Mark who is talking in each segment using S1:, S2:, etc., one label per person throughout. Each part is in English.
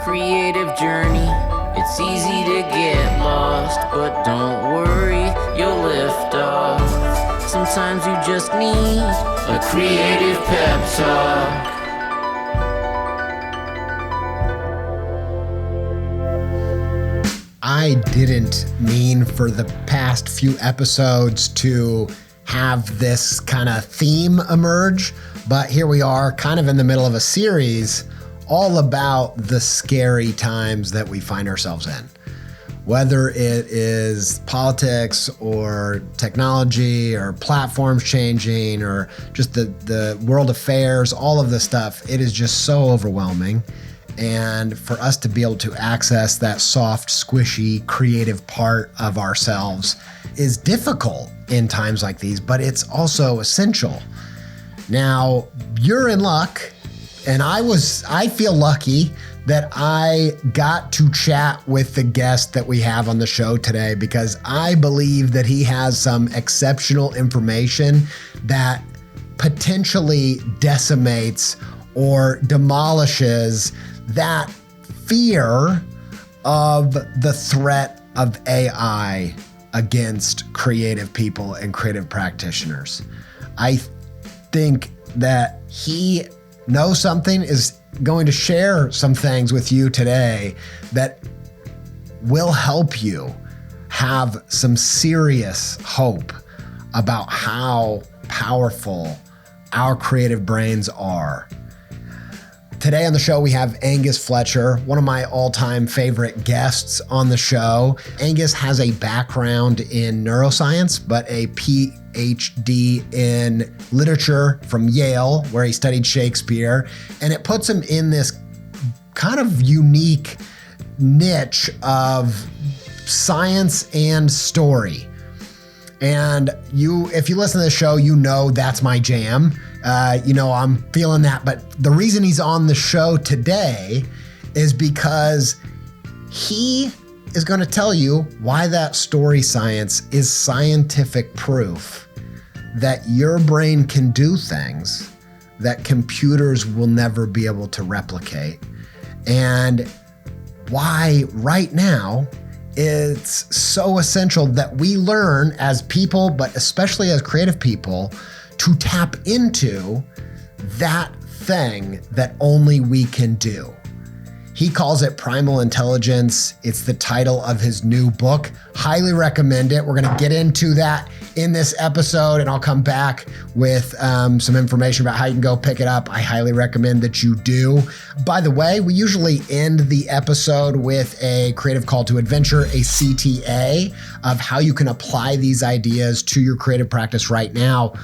S1: creative journey. It's easy to get lost, but don't worry, you'll lift off. Sometimes you just need a creative pep talk.
S2: I didn't mean for the past few episodes to have this kind of theme emerge, but here we are kind of in the middle of a series all about the scary times that we find ourselves in. Whether it is politics or technology or platforms changing or just the world affairs, all of this stuff, it is just so overwhelming. And for us to be able to access that soft, squishy, creative part of ourselves is difficult in times like these, but it's also essential. Now, you're in luck, and I feel lucky that I got to chat with the guest that we have on the show today, because I believe that he has some exceptional information that potentially decimates or demolishes that fear of the threat of AI against creative people and creative practitioners. I think that he knows something, is going to share some things with you today that will help you have some serious hope about how powerful our creative brains are. Today on the show, we have Angus Fletcher, one of my all-time favorite guests on the show. Angus has a background in neuroscience, but a PhD in literature from Yale, where he studied Shakespeare. And it puts him in this kind of unique niche of science and story. And if you listen to the show, you know that's my jam. I'm feeling that. But the reason he's on the show today is because he is going to tell you why that story science is scientific proof that your brain can do things that computers will never be able to replicate. And why right now it's so essential that we learn as people, but especially as creative people, to tap into that thing that only we can do. He calls it Primal Intelligence. It's the title of his new book. Highly recommend it. We're going to get into that in this episode, and I'll come back with some information about how you can go pick it up. I highly recommend that you do. By the way, we usually end the episode with a creative call to adventure, a CTA, of how you can apply these ideas to your creative practice right now.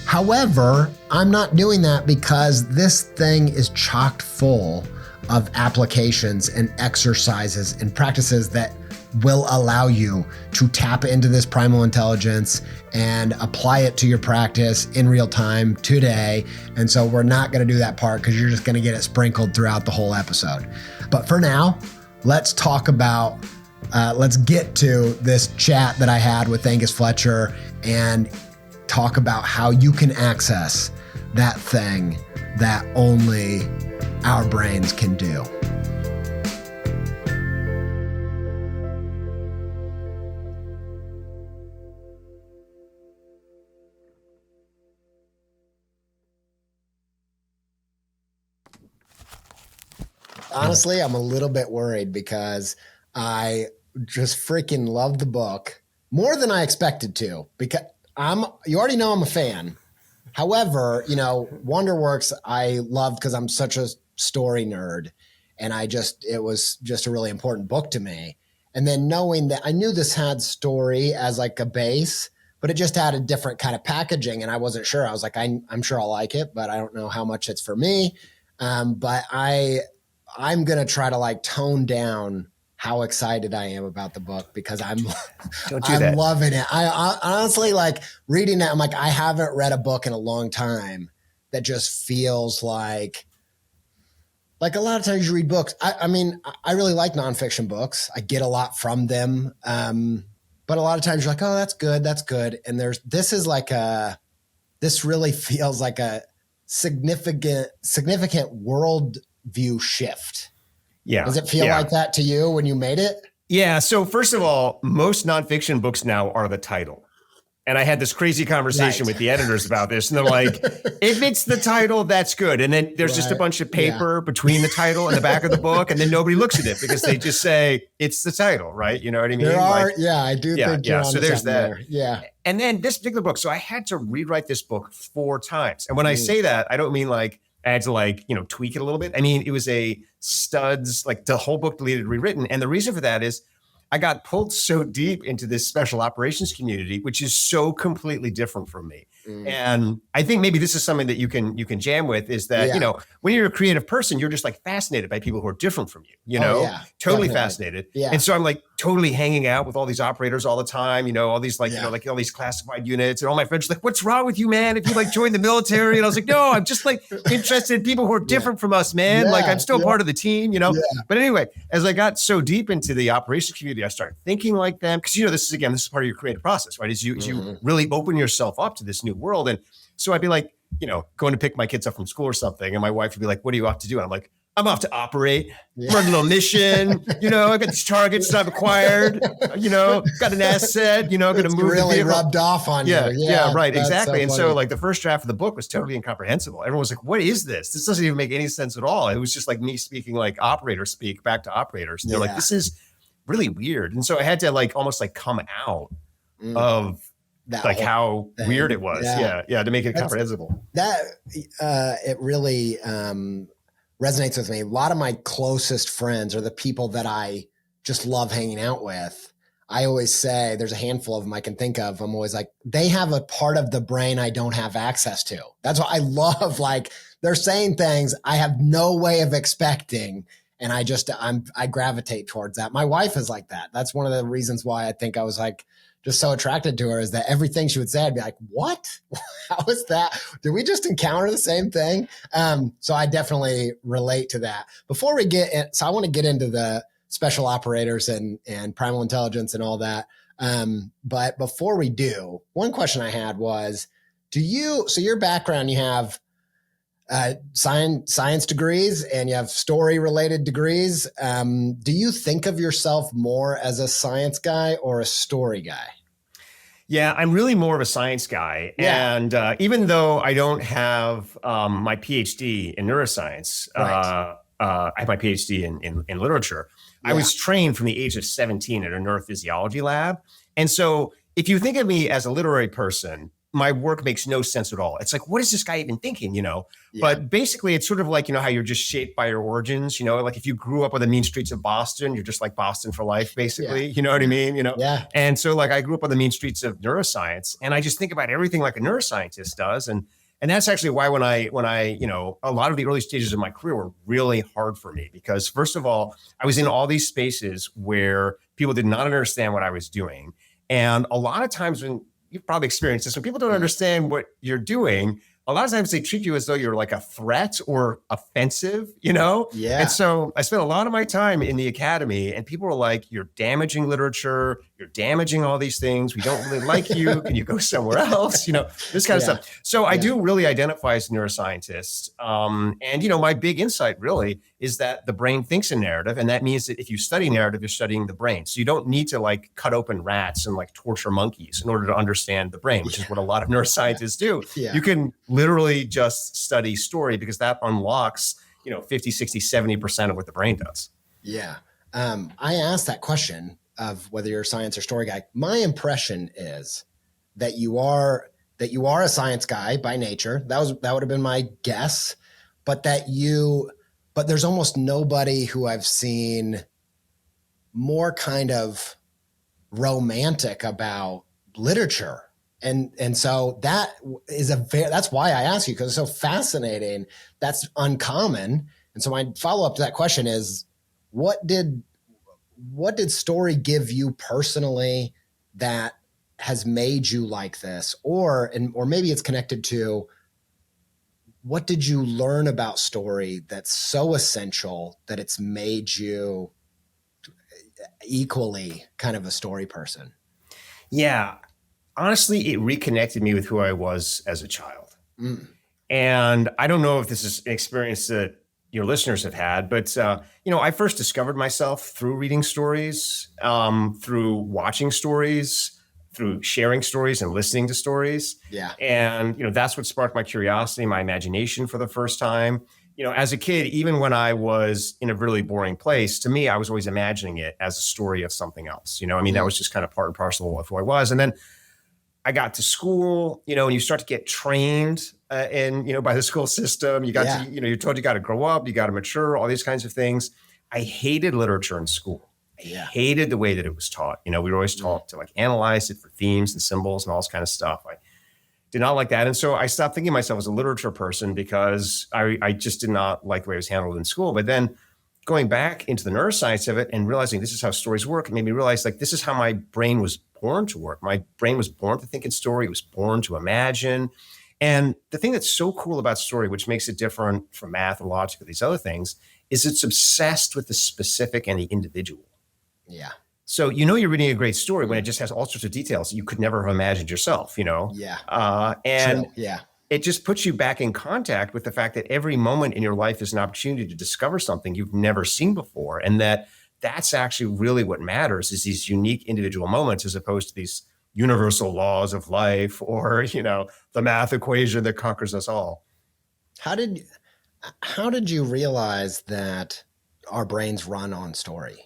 S2: However, I'm not doing that because this thing is chock full of applications and exercises and practices that will allow you to tap into this primal intelligence and apply it to your practice in real time today. And so we're not going to do that part because you're just going to get it sprinkled throughout the whole episode. But for now, let's get to this chat that I had with Angus Fletcher and talk about how you can access that thing that only our brains can do. Honestly, I'm a little bit worried because I just freaking love the book more than I expected to, because you already know I'm a fan. However, Wonderworks I loved because I'm such a story nerd, and it was just a really important book to me. And then knowing that I knew this had story as like a base, but it just had a different kind of packaging, and I wasn't sure. I was like, I'm sure I'll like it, but I don't know how much it's for me. But I'm going to try to like tone down how excited I am about the book, because I'm loving it. I honestly, like reading it, I'm like, I haven't read a book in a long time that just feels like a lot of times you read books. I mean, I really like nonfiction books. I get a lot from them. But a lot of times you're like, oh, that's good. That's good. And this really feels like a significant world view shift
S3: Yeah.
S2: Does it feel like that to you when you made it?
S3: Yeah. So first of all, most nonfiction books now are the title. And I had this crazy conversation with the editors about this. And they're like, if it's the title, that's good. And then there's just a bunch of paper between the title and the back of the book. And then nobody looks at it because they just say, it's the title, right? You know what I mean?
S2: I do think you're on
S3: so there's that.
S2: there. Yeah.
S3: And then this particular book. So I had to rewrite this book 4 times. And when I say that, I don't mean like I had to tweak it a little bit. I mean, it was a studs, like the whole book deleted, rewritten. And the reason for that is I got pulled so deep into this special operations community, which is so completely different from me. And I think maybe this is something that you can jam with is that, when you're a creative person, you're just like fascinated by people who are different from you, totally fascinated. Yeah. And so I'm like totally hanging out with all these operators all the time, all these all these classified units, and all my friends are like, what's wrong with you, man? If you like join the military? And I was like, no, I'm just like interested in people who are different from us, man. Like I'm still part of the team, But anyway, as I got so deep into the operations community, I started thinking like them because, this is part of your creative process, right? Is you really open yourself up to this new world. And so I'd be like, going to pick my kids up from school or something. And my wife would be like, what are you off to do? And I'm like, I'm off to operate, run a little mission. I got these targets that I've acquired, got an asset, going to move
S2: really
S3: the vehicle.
S2: Rubbed off on you.
S3: Yeah, right. Exactly. So like the first draft of the book was totally incomprehensible. Everyone was like, what is this? This doesn't even make any sense at all. It was just like me speaking like operator speak back to operators. And they're like, this is really weird. And so I had to almost come out of how weird it was. To make it comprehensible.
S2: That it really resonates with me. A lot of my closest friends are the people that I just love hanging out with. I always say there's a handful of them I can think of. I'm always like, they have a part of the brain I don't have access to. That's what I love. Like they're saying things I have no way of expecting. And I gravitate towards that. My wife is like that. That's one of the reasons why I think I was like just so attracted to her, is that everything she would say, I'd be like, what? How is that? Did we just encounter the same thing? So I definitely relate to that. Before we get in, so I want to get into the special operators and primal intelligence and all that. But before we do, one question I had was, so your background, you have science degrees and you have story related degrees. Do you think of yourself more as a science guy or a story guy?
S3: Yeah, I'm really more of a science guy. Yeah. And even though I don't have my PhD in neuroscience, I have my PhD in literature. Yeah. I was trained from the age of 17 at a neurophysiology lab. And so if you think of me as a literary person, my work makes no sense at all. It's like, what is this guy even thinking, Yeah. But basically it's sort of like, how you're just shaped by your origins, like if you grew up on the mean streets of Boston, you're just like Boston for life, basically. Yeah. You know what I mean?
S2: Yeah.
S3: And so like I grew up on the mean streets of neuroscience, and I just think about everything like a neuroscientist does. And that's actually why when I a lot of the early stages of my career were really hard for me, because first of all, I was in all these spaces where people did not understand what I was doing. And a lot of times when you've probably experienced this, when people don't understand what you're doing, a lot of times they treat you as though you're like a threat or offensive, Yeah. And so I spent a lot of my time in the academy, and people were like, you're damaging literature. You're damaging all these things. We don't really like you. Can you go somewhere else? This kind of stuff. So I do really identify as a neuroscientist. And, my big insight really is that the brain thinks in narrative. And that means that if you study narrative, you're studying the brain. So you don't need to cut open rats and torture monkeys in order to understand the brain, which is what a lot of neuroscientists do. Yeah. You can literally just study story, because that unlocks, 50, 60, 70% of what the brain does.
S2: Yeah. I asked that question of whether you're a science or story guy. My impression is that you are a science guy by nature. That would have been my guess, but there's almost nobody who I've seen more kind of romantic about literature. And so that's why I asked you, because it's so fascinating. That's uncommon. And so my follow up to that question is, what did story give you personally that has made you like this? Or maybe it's connected to, what did you learn about story that's so essential that it's made you equally kind of a story person?
S3: Yeah. Honestly, it reconnected me with who I was as a child. And I don't know if this is an experience that your listeners have had. But, I first discovered myself through reading stories, through watching stories, through sharing stories and listening to stories.
S2: Yeah.
S3: And, that's what sparked my curiosity, my imagination for the first time. As a kid, even when I was in a really boring place, to me, I was always imagining it as a story of something else. That was just kind of part and parcel of who I was. And then I got to school, and you start to get trained by the school system. You got to, you're told you got to grow up, you got to mature, all these kinds of things. I hated literature in school. I hated the way that it was taught. We were always taught to analyze it for themes and symbols and all this kind of stuff. I did not like that. And so I stopped thinking of myself as a literature person because I just did not like the way it was handled in school. But then going back into the neuroscience of it and realizing this is how stories work, it made me realize this is how my brain was born to work. My brain was born to think in story. It was born to imagine. And the thing that's so cool about story, which makes it different from math and logic or these other things, is it's obsessed with the specific and the individual.
S2: Yeah.
S3: So you're reading a great story when it just has all sorts of details you could never have imagined yourself,
S2: Yeah.
S3: And
S2: True. Yeah.
S3: it just puts you back in contact with the fact that every moment in your life is an opportunity to discover something you've never seen before. And that's actually really what matters, is these unique individual moments as opposed to these universal laws of life or, the math equation that conquers us all.
S2: How did you realize that our brains run on story?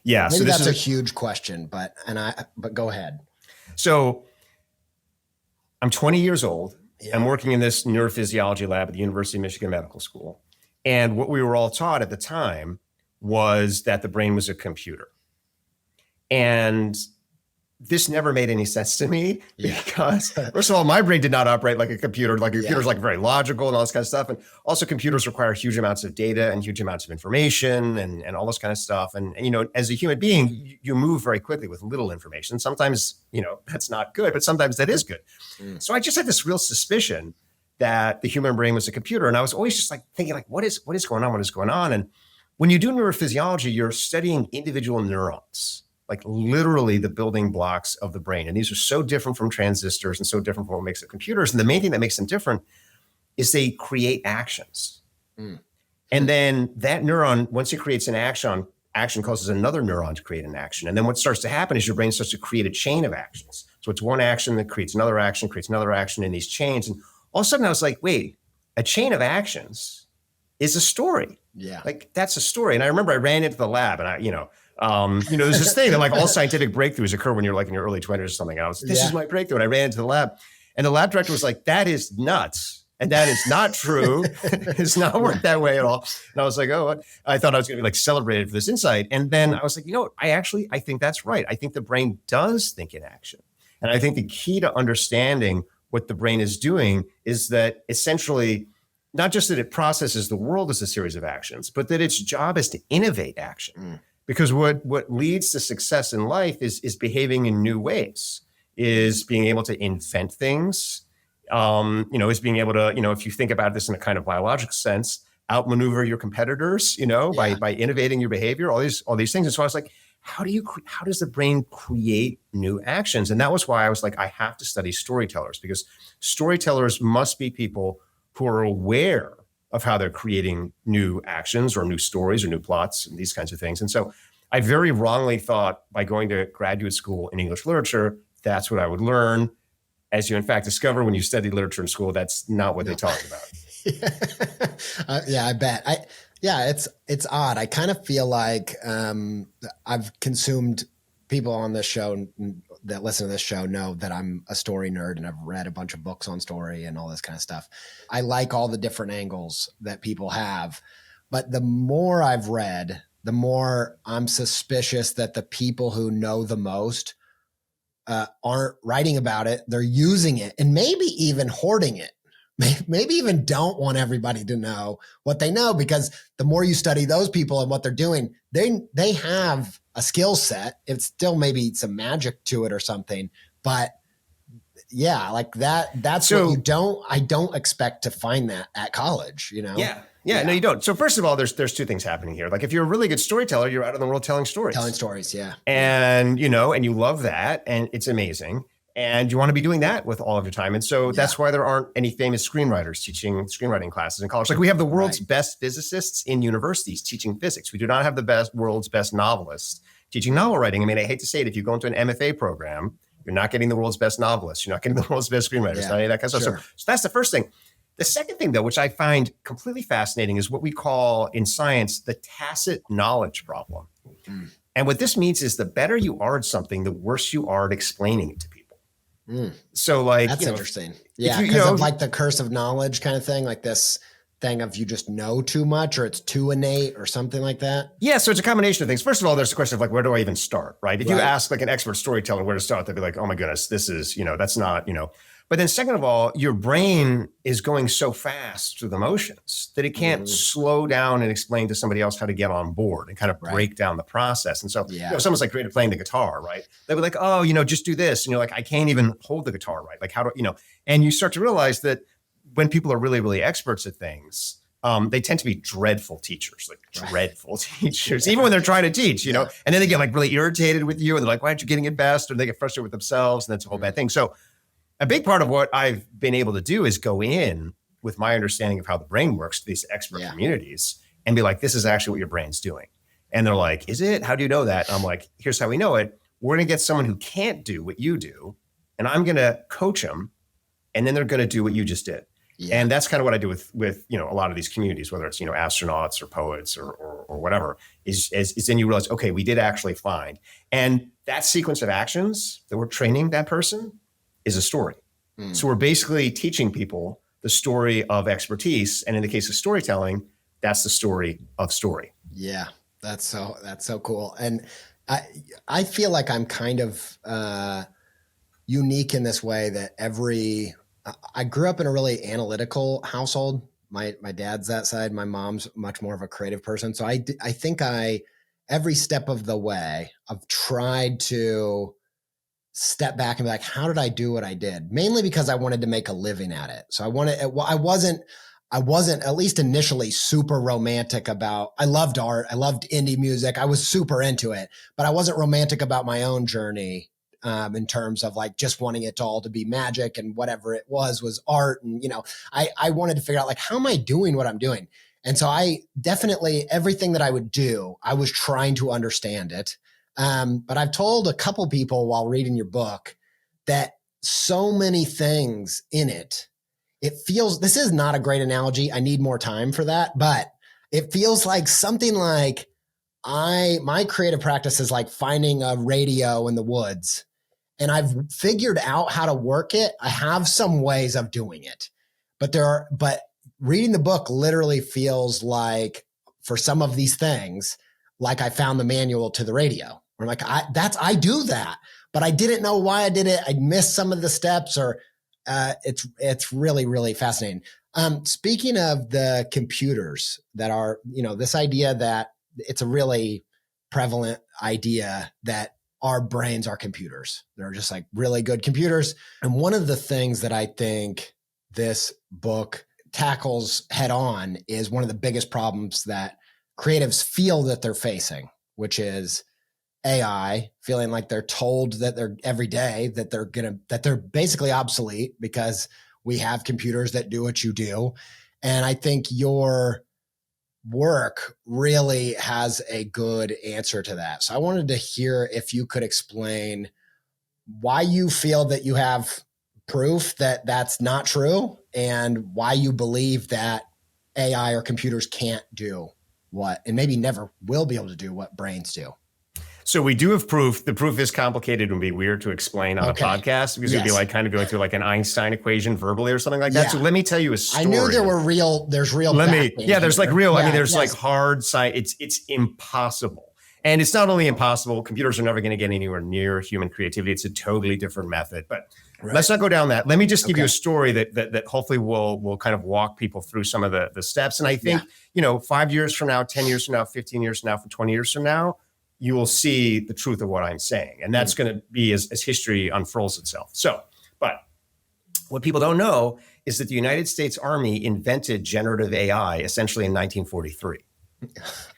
S3: Yeah.
S2: Maybe
S3: so
S2: that's a huge question, but go ahead.
S3: So I'm 20 years old. Yeah. I'm working in this neurophysiology lab at the University of Michigan Medical School. And what we were all taught at the time was that the brain was a computer. And this never made any sense to me because, first of all, my brain did not operate like a computer. Like a computer's very logical and all this kind of stuff. And also computers require huge amounts of data and huge amounts of information and all this kind of stuff. And as a human being, you move very quickly with little information. Sometimes, that's not good, but sometimes that is good. So I just had this real suspicion that the human brain was a computer. And I was always just thinking what is going on? What is going on? And when you do neurophysiology, you're studying individual neurons, literally the building blocks of the brain. And these are so different from transistors and so different from what makes up computers. And the main thing that makes them different is they create actions. And then that neuron, once it creates an action causes another neuron to create an action. And then what starts to happen is your brain starts to create a chain of actions. So it's one action that creates another action in these chains. And all of a sudden I was like, wait, a chain of actions is a story.
S2: Yeah.
S3: That's a story. And I remember I ran into the lab and there's this thing that all scientific breakthroughs occur when you're in your early 20s or something. I was this is my breakthrough. And I ran into the lab and the lab director was like, that is nuts. And that is not true. It's not worked that way at all. And I was like, oh, I thought I was going to be celebrated for this insight. And then I was like, I think that's right. I think the brain does think in action. And I think the key to understanding what the brain is doing is that essentially, not just that it processes the world as a series of actions, but that its job is to innovate action. Because what leads to success in life is behaving in new ways, is being able to invent things, is being able to, if you think about this in a kind of biological sense, outmaneuver your competitors, by innovating your behavior, all these things. And so I was like, how does the brain create new actions? And that was why I was like, I have to study storytellers, because storytellers must be people who are aware of how they're creating new actions or new stories or new plots and these kinds of things. And so I very wrongly thought by going to graduate school in English literature, that's what I would learn. As you in fact discover when you study literature in school, that's not what they talk about.
S2: I bet. It's odd. I kind of feel like I've consumed people on this show that listen to this show know that I'm a story nerd and I've read a bunch of books on story and all this kind of stuff. I like all the different angles that people have, but the more I've read, the more I'm suspicious that the people who know the most aren't writing about it. They're using it and maybe even hoarding it. Maybe even don't want everybody to know what they know, because the more you study those people and what they're doing, they have a skill set. It's still maybe some magic to it or something, but yeah, that's what I don't expect to find that at college,
S3: Yeah, no, you don't. So first of all, there's two things happening here. If you're a really good storyteller, you're out in the world telling stories.
S2: Telling stories, yeah.
S3: And, and you love that and it's amazing. And you want to be doing that with all of your time. And so that's why there aren't any famous screenwriters teaching screenwriting classes in college. Like we have the world's best physicists in universities teaching physics. We do not have the world's best novelists teaching novel writing. I mean, I hate to say it, if you go into an MFA program, you're not getting the world's best novelists. You're not getting the world's best screenwriters, not any of that kind of stuff. So that's the first thing. The second thing, though, which I find completely fascinating, is what we call in science the tacit knowledge problem. And what this means is the better you are at something, the worse you are at explaining it to people. So like,
S2: that's interesting. Yeah. Because of like the curse of knowledge kind of thing, like this thing of you just know too much or it's too innate or something like that.
S3: Yeah. So it's a combination of things. First of all, there's the question of like, where do I even start? Right. If you ask like an expert storyteller where to start, they'll be like, oh my goodness, this is, that's not, But then second of all, your brain is going so fast through the motions that it can't slow down and explain to somebody else how to get on board and kind of break down the process. And so someone's like great at playing the guitar, right? They'll be like, oh, just do this. And you're like, I can't even hold the guitar right. Like how do, and you start to realize that when people are really, really experts at things, they tend to be dreadful teachers, dreadful teachers, even when they're trying to teach, and then they get like really irritated with you and they're like, why aren't you getting it best? Or they get frustrated with themselves. And that's a whole bad thing. So a big part of what I've been able to do is go in with my understanding of how the brain works to these expert communities and be like, this is actually what your brain's doing. And they're like, is it? How do you know that? And I'm like, here's how we know it. We're going to get someone who can't do what you do, and I'm going to coach them, and then they're going to do what you just did. Yeah. And that's kind of what I do with a lot of these communities, whether it's, astronauts or poets or whatever, is then you realize, okay, we did actually find. And that sequence of actions that we're training that person is a story. So we're basically teaching people the story of expertise. And in the case of storytelling, that's the story of story.
S2: Yeah, that's so cool. And I feel like I'm kind of unique in this way that I grew up in a really analytical household. My dad's that side. My mom's much more of a creative person. So I think every step of the way, I've tried to step back and be like, how did I do what I did? Mainly because I wanted to make a living at it. So I wasn't at least initially super romantic about, I loved art. I loved indie music. I was super into it, but I wasn't romantic about my own journey in terms of like just wanting it all to be magic, and whatever it was art. And, I wanted to figure out like, how am I doing what I'm doing? And so I definitely, everything that I would do, I was trying to understand it. But I've told a couple people while reading your book that so many things in it, this is not a great analogy. I need more time for that, but it feels like something like my creative practice is like finding a radio in the woods, and I've figured out how to work it. I have some ways of doing it, but reading the book literally feels like, for some of these things, like I found the manual to the radio. I'm like, I do that, but I didn't know why I did it. I missed some of the steps, or it's really, really fascinating. Speaking of the computers that are, this idea that it's a really prevalent idea that our brains are computers. They're just like really good computers. And one of the things that I think this book tackles head on is one of the biggest problems that creatives feel that they're facing, which is AI feeling like they're told that they're every day that they're basically obsolete because we have computers that do what you do. And I think your work really has a good answer to that. So I wanted to hear if you could explain why you feel that you have proof that that's not true, and why you believe that AI or computers can't do and maybe never will be able to do what brains do.
S3: So we do have proof. The proof is complicated and would be weird to explain on a podcast, because it'd be like kind of going through like an Einstein equation verbally or something like that. So let me tell you a story.
S2: I knew there's real.
S3: There's like real. I mean, there's like hard science. It's impossible. And it's not only impossible, computers are never going to get anywhere near human creativity. It's a totally different method, but let's not go down that. Let me just give you a story that hopefully will kind of walk people through some of the steps. And I think, 5 years from now, 10 years from now, 15 years from now, 20 years from now, you will see the truth of what I'm saying. And that's going to be as history unfurls itself. But what people don't know is that the United States Army invented generative AI essentially in 1943.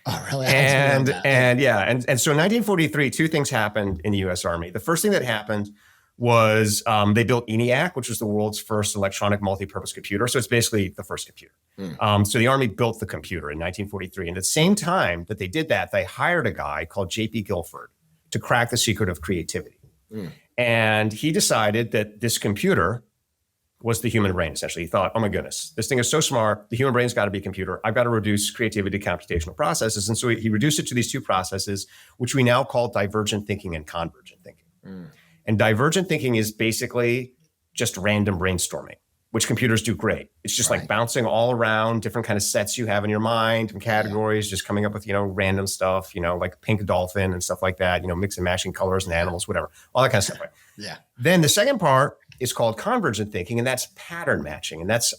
S2: Oh, really?
S3: And so in 1943, two things happened in the U.S. Army. The first thing that happened was they built ENIAC, which was the world's first electronic multi-purpose computer. So it's basically the first computer. So the Army built the computer in 1943. And at the same time that they did that, they hired a guy called J.P. Guilford to crack the secret of creativity. And he decided that this computer was the human brain, essentially. He thought, oh my goodness, this thing is so smart. The human brain's got to be a computer. I've got to reduce creativity to computational processes. And so he reduced it to these two processes, which we now call divergent thinking and convergent thinking. And divergent thinking is basically just random brainstorming, which computers do great. It's just like bouncing all around different kind of sets you have in your mind and categories, just coming up with, random stuff, like pink dolphin and stuff like that, mix and matching colors and animals, whatever, all that kind of stuff. Right?
S2: Yeah.
S3: Then the second part is called convergent thinking, and that's pattern matching. And that's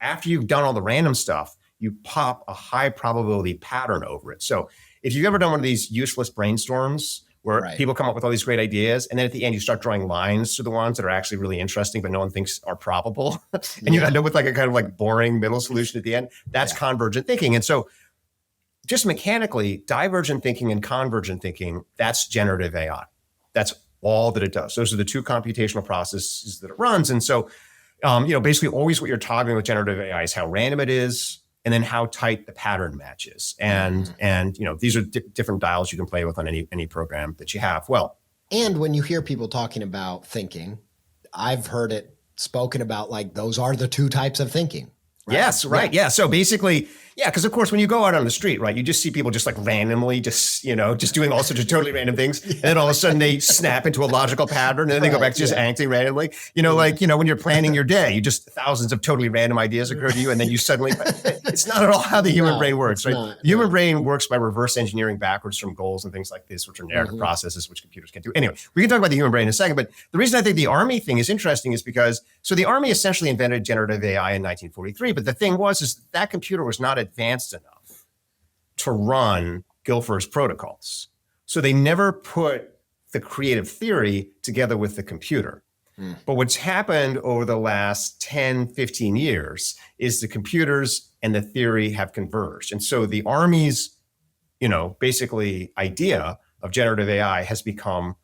S3: after you've done all the random stuff, you pop a high probability pattern over it. So if you've ever done one of these useless brainstorms where people come up with all these great ideas, and then at the end you start drawing lines to the ones that are actually really interesting, but no one thinks are probable, and you end up with like a kind of like boring middle solution at the end, that's convergent thinking. And so just mechanically, divergent thinking and convergent thinking, that's generative AI. That's all that it does. Those are the two computational processes that it runs. And so, basically always what you're toggling with generative AI is how random it is, and then how tight the pattern matches. And these are different dials you can play with on any program that you have. Well,
S2: and when you hear people talking about thinking, I've heard it spoken about like those are the two types of thinking. Right?
S3: Yes, right. Yeah. So basically, because of course, when you go out on the street, right, you just see people just like randomly, just doing all sorts of totally random things. And then all of a sudden they snap into a logical pattern and then they go back to just acting randomly. When you're planning your day, you just thousands of totally random ideas occur to you. And then you suddenly, it's not at all how the human brain works, right? The human brain works by reverse engineering backwards from goals and things like this, which are narrative processes, which computers can't do. Anyway, we can talk about the human brain in a second. But the reason I think the Army thing is interesting is because, so the Army essentially invented generative AI in 1943. But the thing is that computer was not advanced enough to run Guilford's protocols. So they never put the creative theory together with the computer. But what's happened over the last 10, 15 years is the computers and the theory have converged. And so the Army's, basically idea of generative AI has become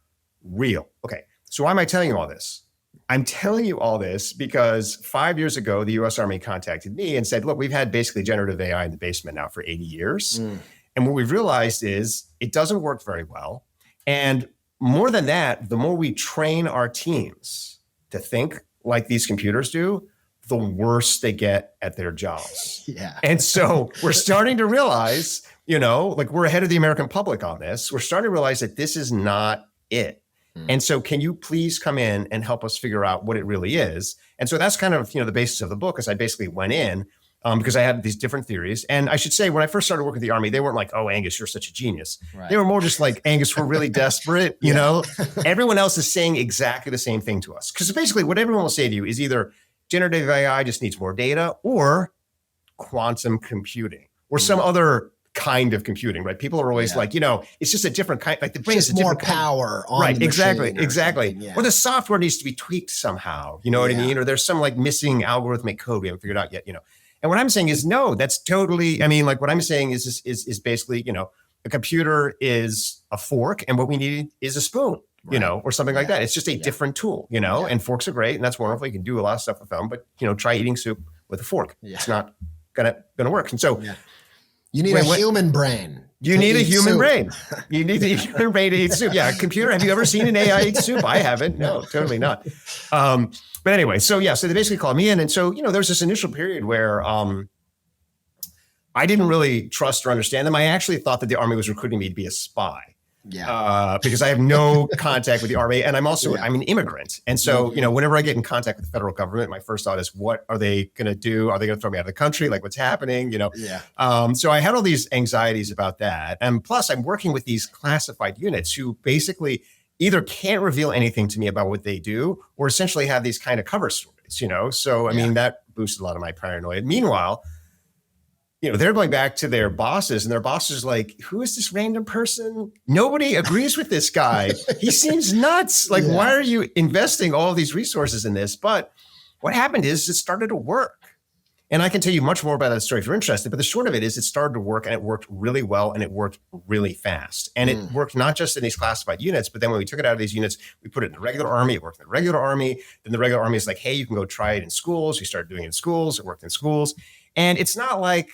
S3: real. Okay, so why am I telling you all this? I'm telling you all this because 5 years ago, the US Army contacted me and said, look, we've had basically generative AI in the basement now for 80 years. And what we've realized is it doesn't work very well. And more than that, the more we train our teams to think like these computers do, the worse they get at their jobs. And so we're starting to realize, we're ahead of the American public on this. We're starting to realize that this is not it. And so can you please come in and help us figure out what it really is? And so that's kind of, the basis of the book is I basically went in because I had these different theories. And I should say, when I first started working with the Army, they weren't like, oh, Angus, you're such a genius. They were more just like, Angus, we're really desperate. Everyone else is saying exactly the same thing to us. Because basically what everyone will say to you is either generative AI just needs more data or quantum computing or some other kind of computing, right? People are always like, it's just a different kind, like the brain is a different
S2: power on
S3: right,
S2: the
S3: exactly.
S2: Yeah.
S3: Or the software needs to be tweaked somehow, you know what I mean? Or there's some like missing algorithmic code we haven't figured out yet, And what I'm saying is, no, that's totally, what I'm saying is basically, a computer is a fork and what we need is a spoon, or something like that. It's just a different tool, and forks are great and that's wonderful. You can do a lot of stuff with them, but, try eating soup with a fork. It's not gonna work. And so
S2: you need a human brain.
S3: You need a human brain. You need a human brain to eat soup. Yeah, computer. Have you ever seen an AI eat soup? I haven't. No, totally not. But anyway, so they basically called me in. And so, there's this initial period where I didn't really trust or understand them. I actually thought that the Army was recruiting me to be a spy. Because I have no contact with the Army. And I'm an immigrant. And so, whenever I get in contact with the federal government, my first thought is, what are they going to do? Are they going to throw me out of the country? Like what's happening? So I had all these anxieties about that. And plus I'm working with these classified units who basically either can't reveal anything to me about what they do or essentially have these kind of cover stories, So, that boosted a lot of my paranoia. Meanwhile, they're going back to their bosses and their bosses are like, who is this random person? Nobody agrees with this guy. He seems nuts. Like, why are you investing all of these resources in this? But what happened is it started to work. And I can tell you much more about that story if you're interested. But the short of it is it started to work, and it worked really well, and it worked really fast. And it worked not just in these classified units, but then when we took it out of these units, we put it in the regular Army. It worked in the regular Army. Then the regular Army is like, hey, you can go try it in schools. We started doing it in schools. It worked in schools. And it's not like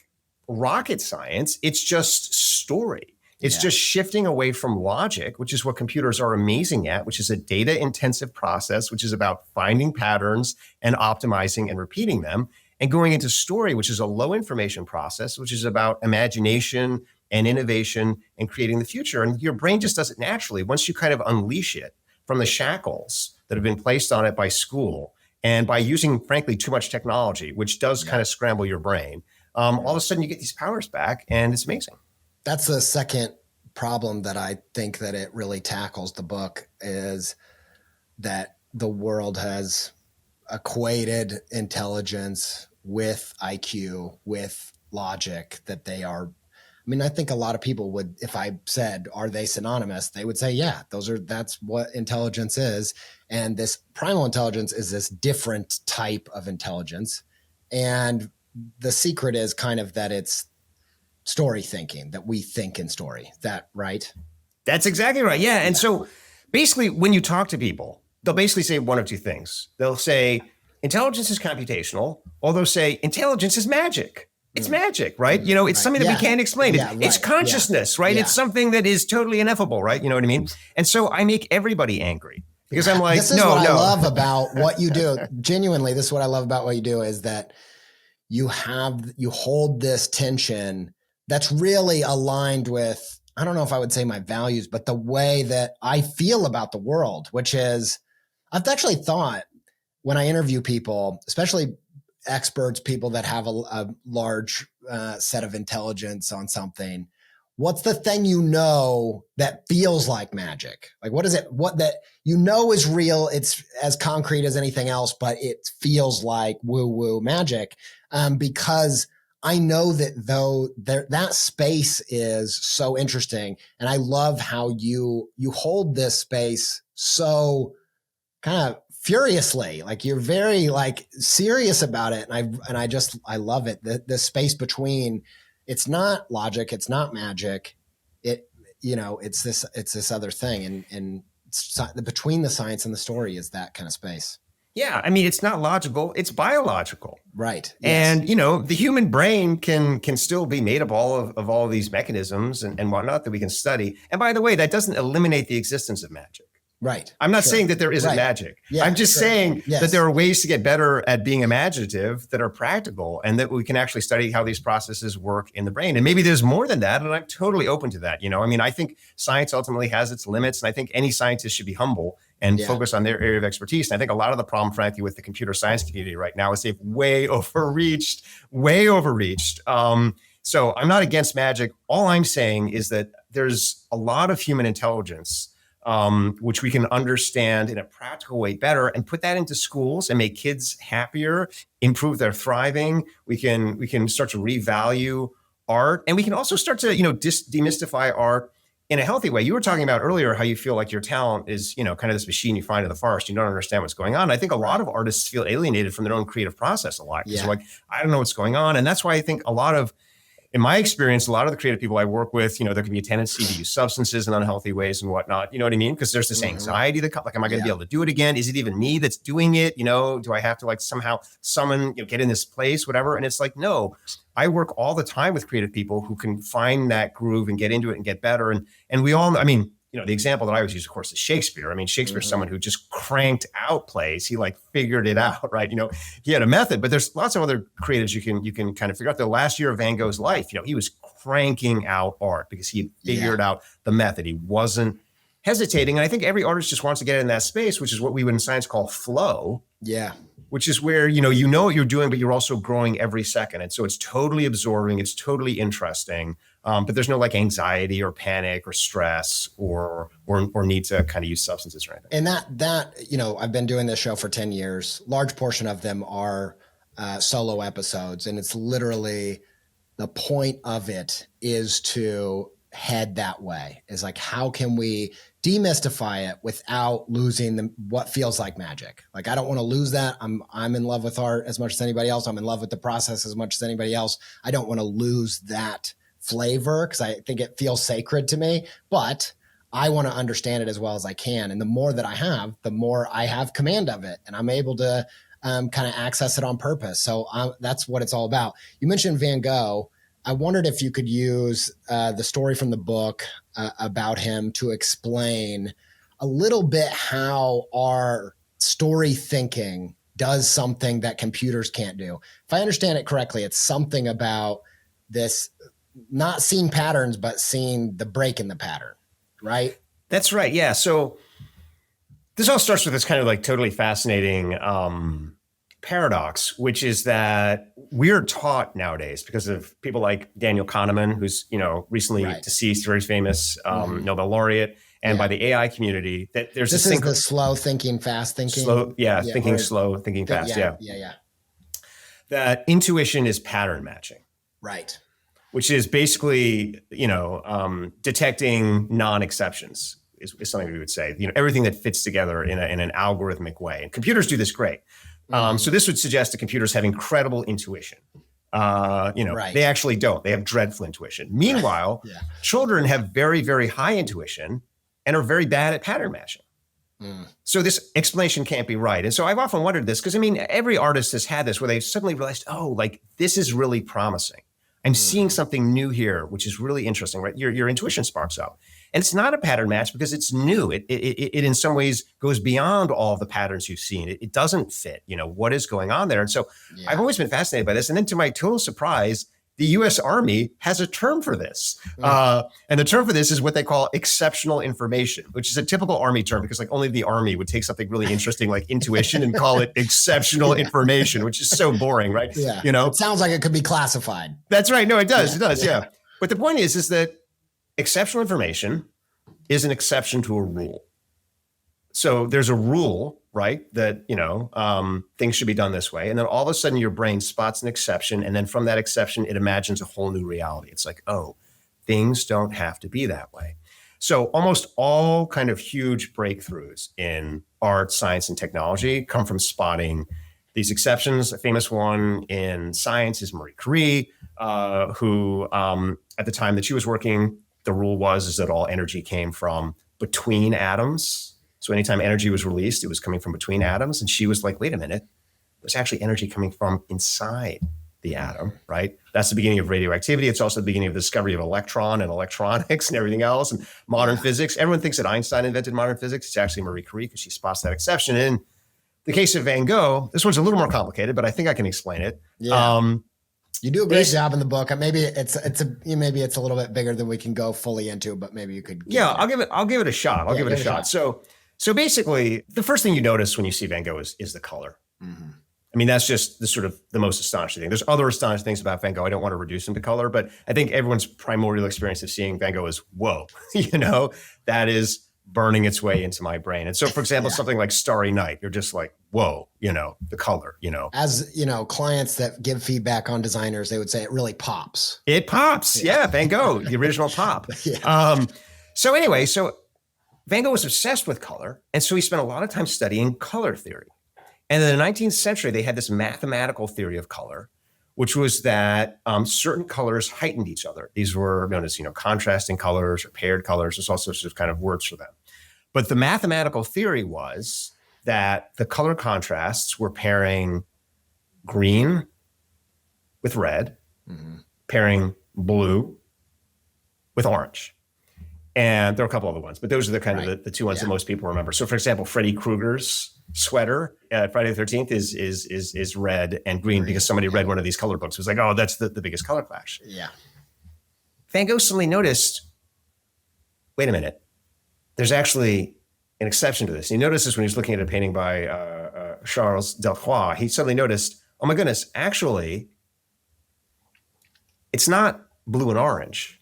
S3: rocket science. It's just story. It's just shifting away from logic, which is what computers are amazing at, which is a data-intensive process, which is about finding patterns and optimizing and repeating them, and going into story, which is a low information process, which is about imagination and innovation and creating the future. And your brain just does it naturally once you kind of unleash it from the shackles that have been placed on it by school and by using, frankly, too much technology, which does kind of scramble your brain. All of a sudden you get these powers back, and it's amazing.
S2: That's the second problem that I think that it really tackles, the book, is that the world has equated intelligence with IQ, with logic, that they are. I mean, I think a lot of people would, if I said, are they synonymous? They would say, yeah, that's what intelligence is. And this primal intelligence is this different type of intelligence. And the secret is kind of that it's story thinking, that we think in story. That right?
S3: That's exactly right. Yeah. And so basically when you talk to people, they'll basically say one of two things. They'll say intelligence is computational, or they'll say intelligence is magic. It's magic, right? You know, it's something that we can't explain. It's consciousness, right? It's something that is totally ineffable, right? You know what I mean? And so I make everybody angry because I'm like,
S2: this is what I love about what you do. Genuinely, this is what I love about what you do, is that you hold this tension that's really aligned with, I don't know if I would say my values, but the way that I feel about the world, which is, I've actually thought when I interview people, especially experts, people that have a large set of intelligence on something, what's the thing that feels like magic? Like, what is it? What that is real? It's as concrete as anything else, but it feels like woo-woo magic, because I know that that space is so interesting, and I love how you hold this space so kind of furiously, like you're very like serious about it, and I love it. The space between, it's not logic, it's not magic, it's this other thing, and between the science and the story is that kind of space.
S3: Yeah, I mean, it's not logical, it's biological.
S2: Right.
S3: And, the human brain can still be made up of all of these mechanisms and whatnot that we can study. And by the way, that doesn't eliminate the existence of magic.
S2: Right.
S3: I'm not saying that there isn't magic.
S2: Yeah,
S3: I'm just saying that there are ways to get better at being imaginative that are practical, and that we can actually study how these processes work in the brain. And maybe there's more than that, and I'm totally open to that. I mean, I think science ultimately has its limits, and I think any scientist should be humble and focus on their area of expertise. And I think a lot of the problem, frankly, with the computer science community right now is they've way overreached. So I'm not against magic. All I'm saying is that there's a lot of human intelligence which we can understand in a practical way better, and put that into schools and make kids happier, improve their thriving. We can start to revalue art, and we can also start to demystify art in a healthy way. You were talking about earlier how you feel like your talent is kind of this machine you find in the forest. You don't understand what's going on. I think a lot of artists feel alienated from their own creative process a lot. Because they're like, I don't know what's going on, and that's why I think in my experience, a lot of the creative people I work with, there can be a tendency to use substances in unhealthy ways and whatnot. You know what I mean? Because there's this anxiety that am I going to be able to do it again? Is it even me that's doing it? Do I have to somehow summon, get in this place, whatever? And it's like, no, I work all the time with creative people who can find that groove and get into it and get better. And we all, the example that I always use, of course, is Shakespeare. I mean, Shakespeare's someone who just cranked out plays. He figured it out, right? He had a method, but there's lots of other creatives you can kind of figure out. The last year of Van Gogh's life, he was cranking out art because he had figured out the method. He wasn't hesitating. And I think every artist just wants to get in that space, which is what we would in science call flow.
S2: Yeah.
S3: Which is where, you know what you're doing, but you're also growing every second. And so it's totally absorbing. It's totally interesting. But there's no anxiety or panic or stress or need to kind of use substances or anything.
S2: And that I've been doing this show for 10 years. Large portion of them are solo episodes. And it's literally, the point of it is to head that way, is like, how can we demystify it without losing what feels like magic? Like, I don't want to lose that. I'm in love with art as much as anybody else. I'm in love with the process as much as anybody else. I don't want to lose that flavor because I think it feels sacred to me, but I want to understand it as well as I can. And the more that I have, the more I have command of it, and I'm able to kind of access it on purpose. So that's what it's all about. You mentioned Van Gogh. I wondered if you could use the story from the book about him to explain a little bit how our story thinking does something that computers can't do. If I understand it correctly, it's something about this, not seeing patterns, but seeing the break in the pattern, right?
S3: That's right. Yeah. So this all starts with this kind of like totally fascinating paradox, which is that we're taught nowadays because of people like Daniel Kahneman, who's, recently deceased, very famous Nobel laureate, and by the AI community, that there's
S2: this is the slow thinking, fast thinking.
S3: Thinking slow, thinking fast.
S2: Yeah.
S3: That intuition is pattern matching.
S2: Right.
S3: Which is basically, detecting non-exceptions is something we would say. Everything that fits together in an algorithmic way. And computers do this great. So this would suggest that computers have incredible intuition. They actually don't. They have dreadful intuition. Meanwhile, children have very, very high intuition and are very bad at pattern matching. So this explanation can't be right. And so I've often wondered this because, every artist has had this where they suddenly realized, this is really promising. I'm seeing something new here, which is really interesting, right? Your intuition sparks up. And it's not a pattern match because it's new. It in some ways goes beyond all of the patterns you've seen. It doesn't fit, what is going on there. And so I've always been fascinated by this. And then to my total surprise, the US Army has a term for this. And the term for this is what they call exceptional information, which is a typical Army term because like only the Army would take something really interesting like intuition and call it exceptional information, which is so boring, right?
S2: Yeah. It sounds like it could be classified.
S3: That's right. No, it does. It does. Yeah. But the point is that exceptional information is an exception to a rule. So there's a rule, right, that, things should be done this way. And then all of a sudden your brain spots an exception. And then from that exception, it imagines a whole new reality. It's like, things don't have to be that way. So almost all kind of huge breakthroughs in art, science, and technology come from spotting these exceptions. A famous one in science is Marie Curie, who at the time that she was working, the rule is that all energy came from between atoms. So anytime energy was released, it was coming from between atoms. And she was like, wait a minute, there's actually energy coming from inside the atom, right? That's the beginning of radioactivity. It's also the beginning of the discovery of electron and electronics and everything else and modern physics. Everyone thinks that Einstein invented modern physics. It's actually Marie Curie because she spots that exception. In the case of Van Gogh, this one's a little more complicated, but I think I can explain it.
S2: Yeah. You do a great job in the book. Maybe it's a little bit bigger than we can go fully into, but maybe you could.
S3: I'll give it a shot. I'll give it a shot. So basically, the first thing you notice when you see Van Gogh is the color. Mm-hmm. That's just the most astonishing thing. There's other astonishing things about Van Gogh. I don't want to reduce him to color, but I think everyone's primordial experience of seeing Van Gogh is, whoa, that is burning its way into my brain. And so, for example, something like Starry Night, you're just like, whoa, the color,
S2: As, clients that give feedback on designers, they would say it really pops.
S3: It pops. Yeah, Van Gogh, the original pop. So Van Gogh was obsessed with color. And so he spent a lot of time studying color theory. And in the 19th century, they had this mathematical theory of color, which was that certain colors heightened each other. These were known as, contrasting colors or paired colors. There's all sorts of kind of words for them. But the mathematical theory was that the color contrasts were pairing green with red, pairing blue with orange. And there are a couple other ones, but those are the kind of the two ones that most people remember. So for example, Freddy Krueger's sweater at Friday the 13th is red and green because somebody read one of these color books. It was like, that's the biggest color clash.
S2: Yeah.
S3: Van Gogh suddenly noticed, wait a minute, there's actually an exception to this. He noticed this when he was looking at a painting by Charles Delacroix. He suddenly noticed, oh my goodness, actually, it's not blue and orange.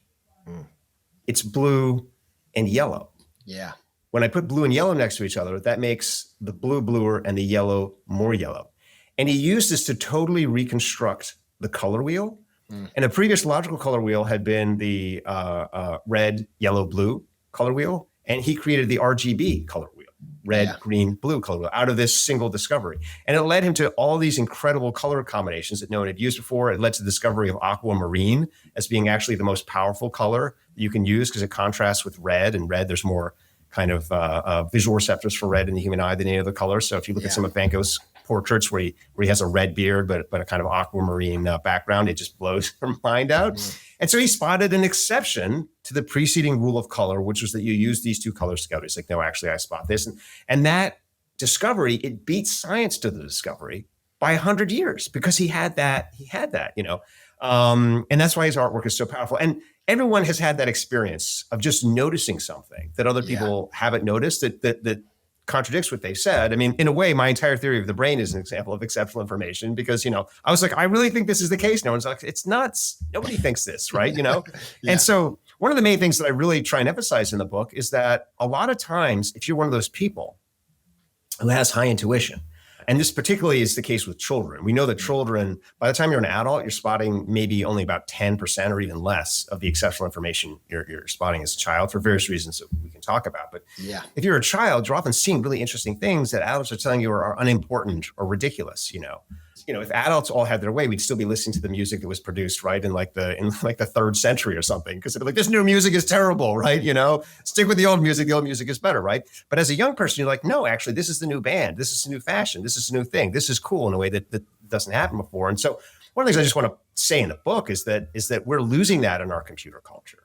S3: It's blue and yellow.
S2: Yeah.
S3: When I put blue and yellow next to each other, that makes the blue bluer and the yellow more yellow. And he used this to totally reconstruct the color wheel And the previous logical color wheel had been the red, yellow, blue color wheel. And he created the RGB color wheel, red, green, blue color wheel, out of this single discovery. And it led him to all these incredible color combinations that no one had used before. It led to the discovery of aquamarine as being actually the most powerful color that you can use because it contrasts with red. And red, there's more kind of visual receptors for red in the human eye than any other color. So if you look at some of Van Gogh's portraits where he has a red beard, but a kind of aquamarine background, it just blows your mind out. And so he spotted an exception to the preceding rule of color, which was that you use these two colors together. He's like, no, actually I spot this. And that discovery, it beats science to the discovery by 100 years because he had that, and that's why his artwork is so powerful. And everyone has had that experience of just noticing something that other people haven't noticed that contradicts what they said. I mean, in a way, my entire theory of the brain is an example of exceptional information because, I was like, I really think this is the case. No one's like, it's nuts. Nobody thinks this, right? And so one of the main things that I really try and emphasize in the book is that a lot of times, if you're one of those people who has high intuition, and this particularly is the case with children. We know that children, by the time you're an adult, you're spotting maybe only about 10% or even less of the exceptional information you're spotting as a child for various reasons that we can talk about. But if you're a child, you're often seeing really interesting things that adults are telling you are unimportant or ridiculous, if adults all had their way, we'd still be listening to the music that was produced, right, in the third century or something, because they'd be like, this new music is terrible, right? Stick with the old music is better, right? But as a young person, you're like, no, actually, this is the new band, this is the new fashion, this is the new thing, this is cool in a way that doesn't happen before. And so one of the things I just want to say in the book is that we're losing that in our computer culture.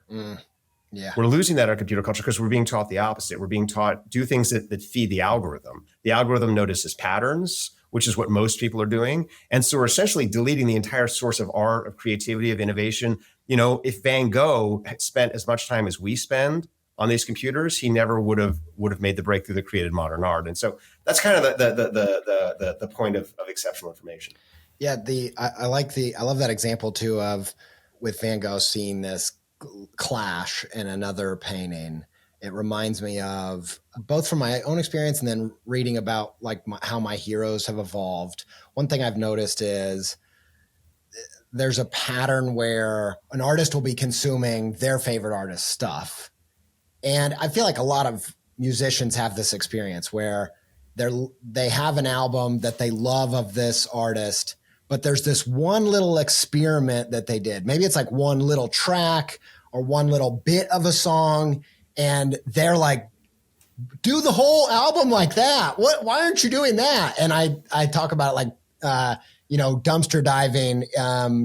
S3: We're losing that in our computer culture because we're being taught the opposite. We're being taught do things that feed the algorithm. The algorithm notices patterns, which is what most people are doing. And so we're essentially deleting the entire source of art, of creativity, of innovation. If Van Gogh had spent as much time as we spend on these computers, he never would have made the breakthrough that created modern art. And so that's kind of the point of exceptional information.
S2: Yeah, I love that example too of with Van Gogh seeing this clash in another painting. It reminds me of both from my own experience and then reading about how my heroes have evolved. One thing I've noticed is there's a pattern where an artist will be consuming their favorite artist's stuff. And I feel like a lot of musicians have this experience where they have an album that they love of this artist, but there's this one little experiment that they did. Maybe it's like one little track or one little bit of a song. And they're like, do the whole album like that. Why aren't you doing that? And I talk about it like, dumpster diving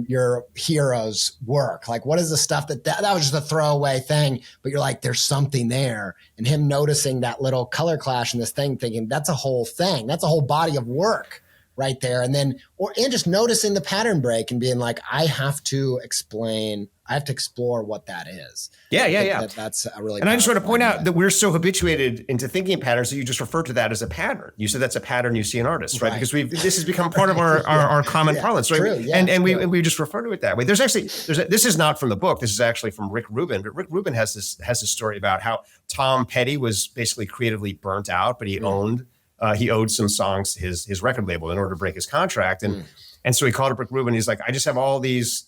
S2: your hero's work. Like, what is the stuff that was just a throwaway thing, but you're like, there's something there. And him noticing that little color clash in this thing, thinking that's a whole thing. That's a whole body of work right there. And then, and just noticing the pattern break and being like, I have to explore what that is.
S3: Yeah.
S2: That's a really.
S3: And I just want to point out that we're so habituated into thinking in patterns that you just refer to that as a pattern. You said that's a pattern you see in artists, right? Because this has become part of our common parlance, right?
S2: True, yeah,
S3: and we just refer to it that way. This is not from the book. This is actually from Rick Rubin. But Rick Rubin has this story about how Tom Petty was basically creatively burnt out, but he owed some songs to his record label in order to break his contract. And so he called up Rick Rubin. He's like, I just have all these,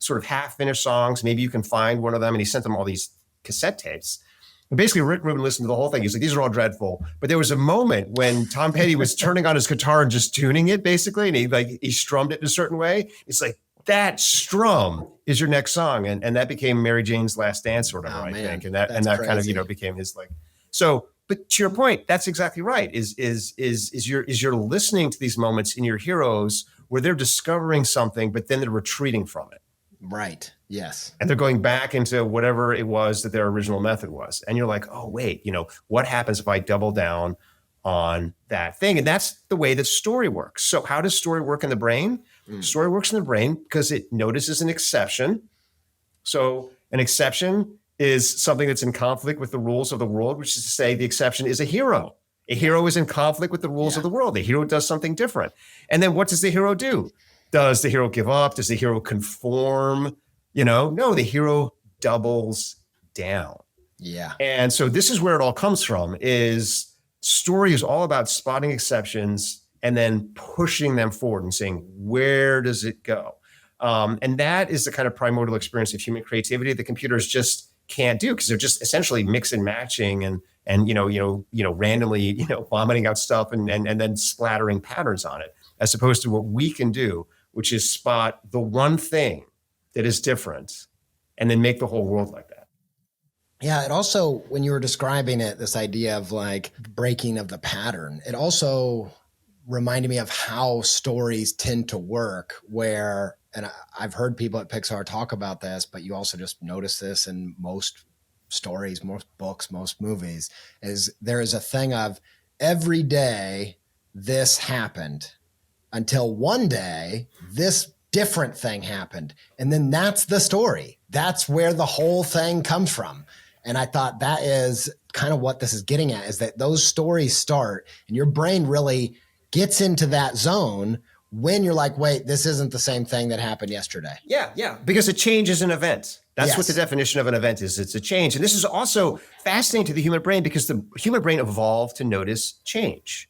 S3: sort of half-finished songs. Maybe you can find one of them. And he sent them all these cassette tapes. And basically, Rick Rubin listened to the whole thing. He's like, these are all dreadful. But there was a moment when Tom Petty was turning on his guitar and just tuning it, basically. And he strummed it in a certain way. It's like, that strum is your next song. And that became Mary Jane's Last Dance or whatever, I think. And that kind of, became his so. But to your point, that's exactly right. Is you're listening to these moments in your heroes where they're discovering something, but then they're retreating from it.
S2: Right. Yes.
S3: And they're going back into whatever it was that their original method was. And you're like, oh, wait, what happens if I double down on that thing? And that's the way that story works. So how does story work in the brain? Story works in the brain because it notices an exception. So an exception is something that's in conflict with the rules of the world, which is to say the exception is a hero. A hero is in conflict with the rules of the world. The hero does something different. And then what does the hero do? Does the hero give up? Does the hero conform? No, the hero doubles down.
S2: Yeah.
S3: And so this is where it all comes from, is story is all about spotting exceptions and then pushing them forward and saying, where does it go? And that is the kind of primordial experience of human creativity that computers just can't do, because they're just essentially mix and matching and randomly, vomiting out stuff and then splattering patterns on it, as opposed to what we can do, which is spot the one thing that is different and then make the whole world like that.
S2: Yeah, it also, when you were describing it, this idea of like breaking of the pattern, it also reminded me of how stories tend to work, where, and I've heard people at Pixar talk about this, but you also just notice this in most stories, most books, most movies, is there is a thing of every day this happened until one day this different thing happened. And then that's the story. That's where the whole thing comes from. And I thought that is kind of what this is getting at, is that those stories start and your brain really gets into that zone when you're like, wait, this isn't the same thing that happened yesterday.
S3: Yeah. Because a change is an event. That's what the definition of an event is. It's a change. And this is also fascinating to the human brain, because the human brain evolved to notice change.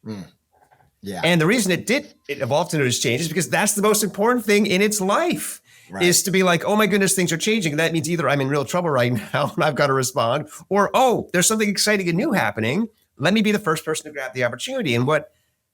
S2: Yeah.
S3: And the reason it evolved to notice change is because that's the most important thing in its life. Right. Is to be like, oh my goodness, things are changing. That means either I'm in real trouble right now and I've got to respond, or, oh, there's something exciting and new happening. Let me be the first person to grab the opportunity. And what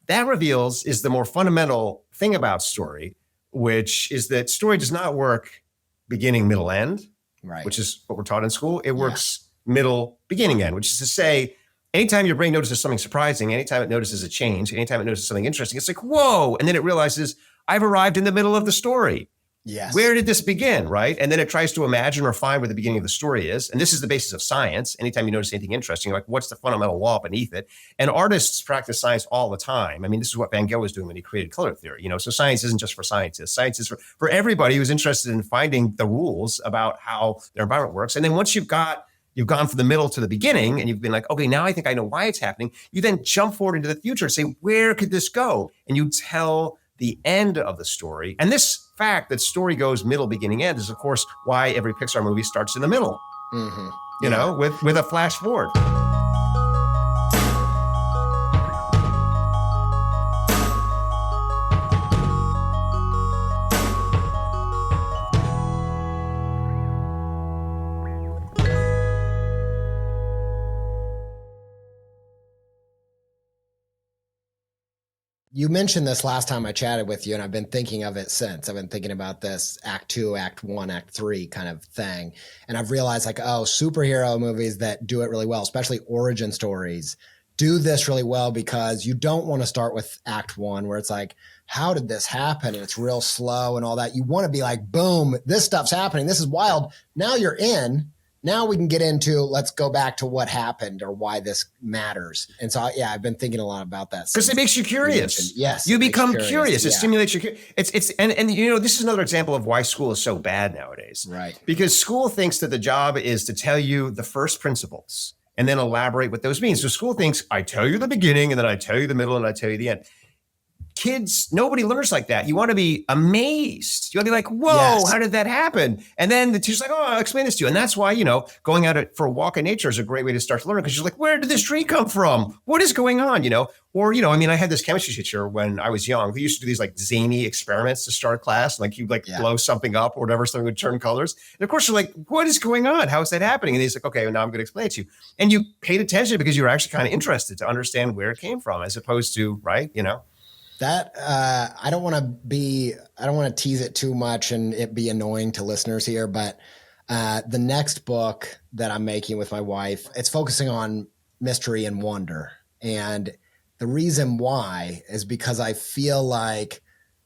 S3: that reveals is the more fundamental thing about story, which is that story does not work beginning, middle, end, right? Which is what we're taught in school. It works middle, beginning, end, which is to say, anytime your brain notices something surprising, anytime it notices a change, anytime it notices something interesting, it's like, whoa. And then it realizes, I've arrived in the middle of the story.
S2: Yes.
S3: Where did this begin, right? And then it tries to imagine or find where the beginning of the story is. And this is the basis of science. Anytime you notice anything interesting, you're like, what's the fundamental law beneath it? And artists practice science all the time. I mean, this is what Van Gogh was doing when he created color theory. So science isn't just for scientists. Science is for everybody who's interested in finding the rules about how their environment works. And then once you've gone from the middle to the beginning and you've been like, okay, now I think I know why it's happening. You then jump forward into the future and say, where could this go? And you tell the end of the story. And this fact that story goes middle, beginning, end is, of course, why every Pixar movie starts in the middle, with a flash forward.
S2: You mentioned this last time I chatted with you, and I've been thinking of it since. I've been thinking about this Act 2, Act 1, Act 3 kind of thing. And I've realized superhero movies that do it really well, especially origin stories, do this really well, because you don't want to start with Act 1 where it's like, how did this happen? And it's real slow and all that. You want to be like, boom, this stuff's happening. This is wild. Now you're in. Now we can get into, let's go back to what happened or why this matters. And so, I've been thinking a lot about that.
S3: Because it makes you curious.
S2: Yes.
S3: You become curious. It stimulates your curiosity. And this is another example of why school is so bad nowadays.
S2: Right.
S3: Because school thinks that the job is to tell you the first principles and then elaborate what those mean. So school thinks, I tell you the beginning and then I tell you the middle and I tell you the end. Kids, nobody learns like that. You want to be amazed. You want to be like, whoa, How did that happen? And then the teacher's like, oh, I'll explain this to you. And that's why, going out for a walk in nature is a great way to start to learn, because you're like, where did this tree come from? What is going on? Or, I had this chemistry teacher when I was young. We used to do these zany experiments to start class. Like he'd blow something up or whatever, something would turn colors. And of course you're like, what is going on? How is that happening? And he's like, okay, well, now I'm going to explain it to you. And you paid attention because you were actually kind of interested to understand where it came from, as opposed to, right,
S2: That I don't want to tease it too much and it be annoying to listeners here, but the next book that I'm making with my wife, it's focusing on mystery and wonder. And the reason why is because I feel like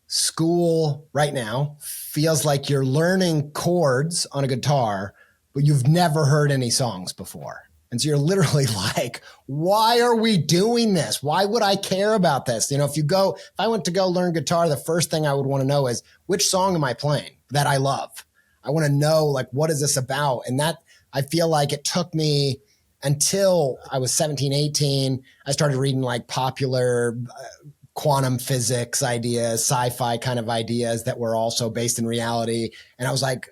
S2: school right now feels like you're learning chords on a guitar, but you've never heard any songs before. And so you're literally like, why are we doing this? Why would I care about this? If I went to go learn guitar, the first thing I would want to know is, which song am I playing that I love? I want to know, what is this about? And that, I feel like it took me until I was 17, 18. I started reading popular quantum physics ideas, sci-fi kind of ideas that were also based in reality. And I was like,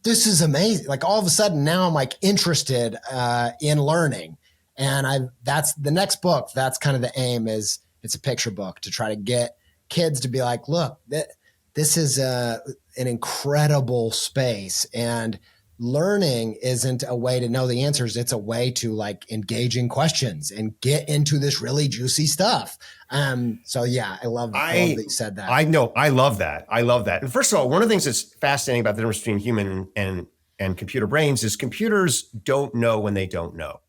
S2: this is amazing. All of a sudden now I'm interested in learning. And that's the next book. That's kind of the aim, is it's a picture book to try to get kids to be like, look, this is an incredible space, and learning isn't a way to know the answers. It's a way to like engage in questions and get into this really juicy stuff. So yeah, I love that you said that.
S3: I know. I love that. And first of all, one of the things that's fascinating about the difference between human and computer brains is computers don't know when they don't know.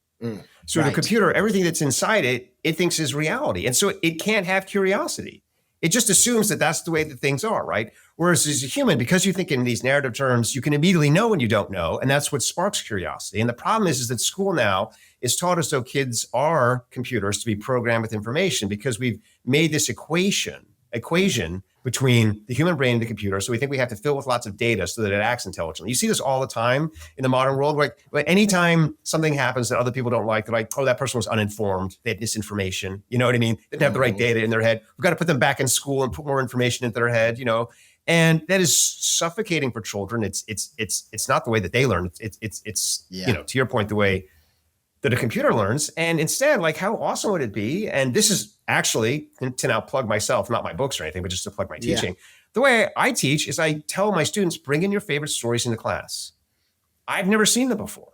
S3: So the computer, everything that's inside it, it thinks is reality. And so it can't have curiosity. It just assumes that that's the way that things are, right? Whereas as a human, because you think in these narrative terms, you can immediately know when you don't know. And that's what sparks curiosity. And the problem is that school now is taught as though kids are computers to be programmed with information, because we've made this equation between the human brain and the computer. So we think we have to fill with lots of data so that it acts intelligently. You see this all the time in the modern world. Like anytime something happens that other people don't like, they're like, oh, that person was uninformed. They had disinformation. You know what I mean? They didn't have the right data in their head. We've got to put them back in school and put more information into their head, you know? And that is suffocating for children. It's not the way that they learn. It's you know, to your point, the way that a computer learns. And instead, like, how awesome would it be? And this is actually, to now plug myself, not my books or anything, but just to plug my teaching. The way I teach is I tell my students, bring in your favorite stories into class. I've never seen them before,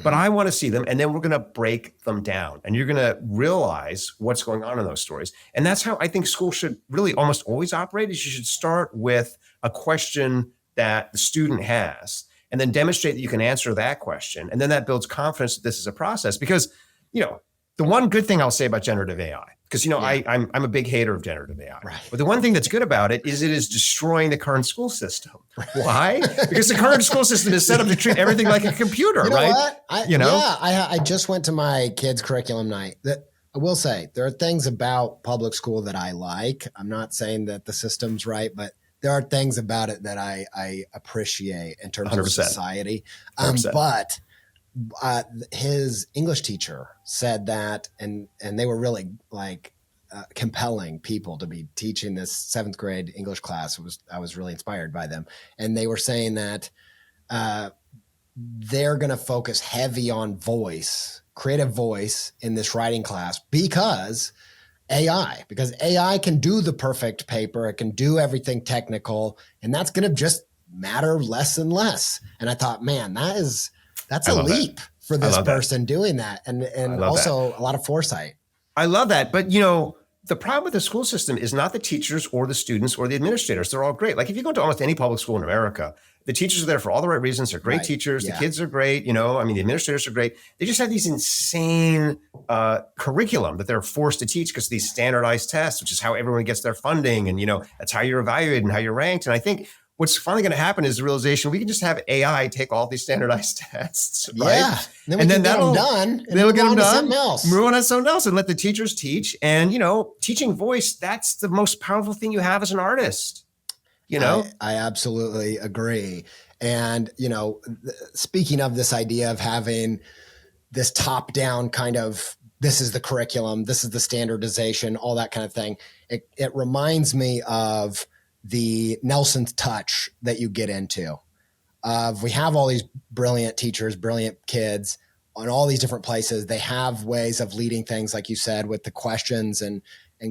S3: but I want to see them. And then we're going to break them down, and you're going to realize what's going on in those stories. And that's how I think school should really almost always operate. Is you should start with a question that the student has, and then demonstrate that you can answer that question. And then that builds confidence that this is a process. Because, you know, the one good thing I'll say about generative AI, because, you know, I'm a big hater of generative AI. Right. But the one thing that's good about it is destroying the current school system. Why? Because the current school system is set up to treat everything like a computer,
S2: you know
S3: right?
S2: What? I just went to my kids' curriculum night. That I will say, there are things about public school that I like. I'm not saying that the system's right, but there are things about it that I appreciate in terms 100%. Of society. But his English teacher said that, and they were really like compelling people to be teaching this 7th grade English class. I was really inspired by them. And they were saying that they're going to focus heavy on creative voice in this writing class because AI can do the perfect paper. It can do everything technical, and that's going to just matter less and less. And I thought, man, that's a leap for this person doing that. And also a lot of foresight.
S3: I love that. But, you know, the problem with the school system is not the teachers or the students or the administrators. They're all great. Like if you go to almost any public school in America, the teachers are there for all the right reasons. They're great teachers. Yeah. The kids are great. You know, I mean, the administrators are great. They just have these insane curriculum that they're forced to teach because of these standardized tests, which is how everyone gets their funding. And, you know, that's how you're evaluated and how you're ranked. And I think what's finally going to happen is the realization we can just have AI take all these standardized tests, right?
S2: Yeah, and then that'll done. And they'll get them done.
S3: Move on to something else and let the teachers teach. And, you know, teaching voice, that's the most powerful thing you have as an artist. You know,
S2: I absolutely agree. And, you know, speaking of this idea of having this top down kind of, this is the curriculum, this is the standardization, all that kind of thing. It reminds me of the Nelson's touch that you get into. We have all these brilliant teachers, brilliant kids on all these different places. They have ways of leading things, like you said, with the questions and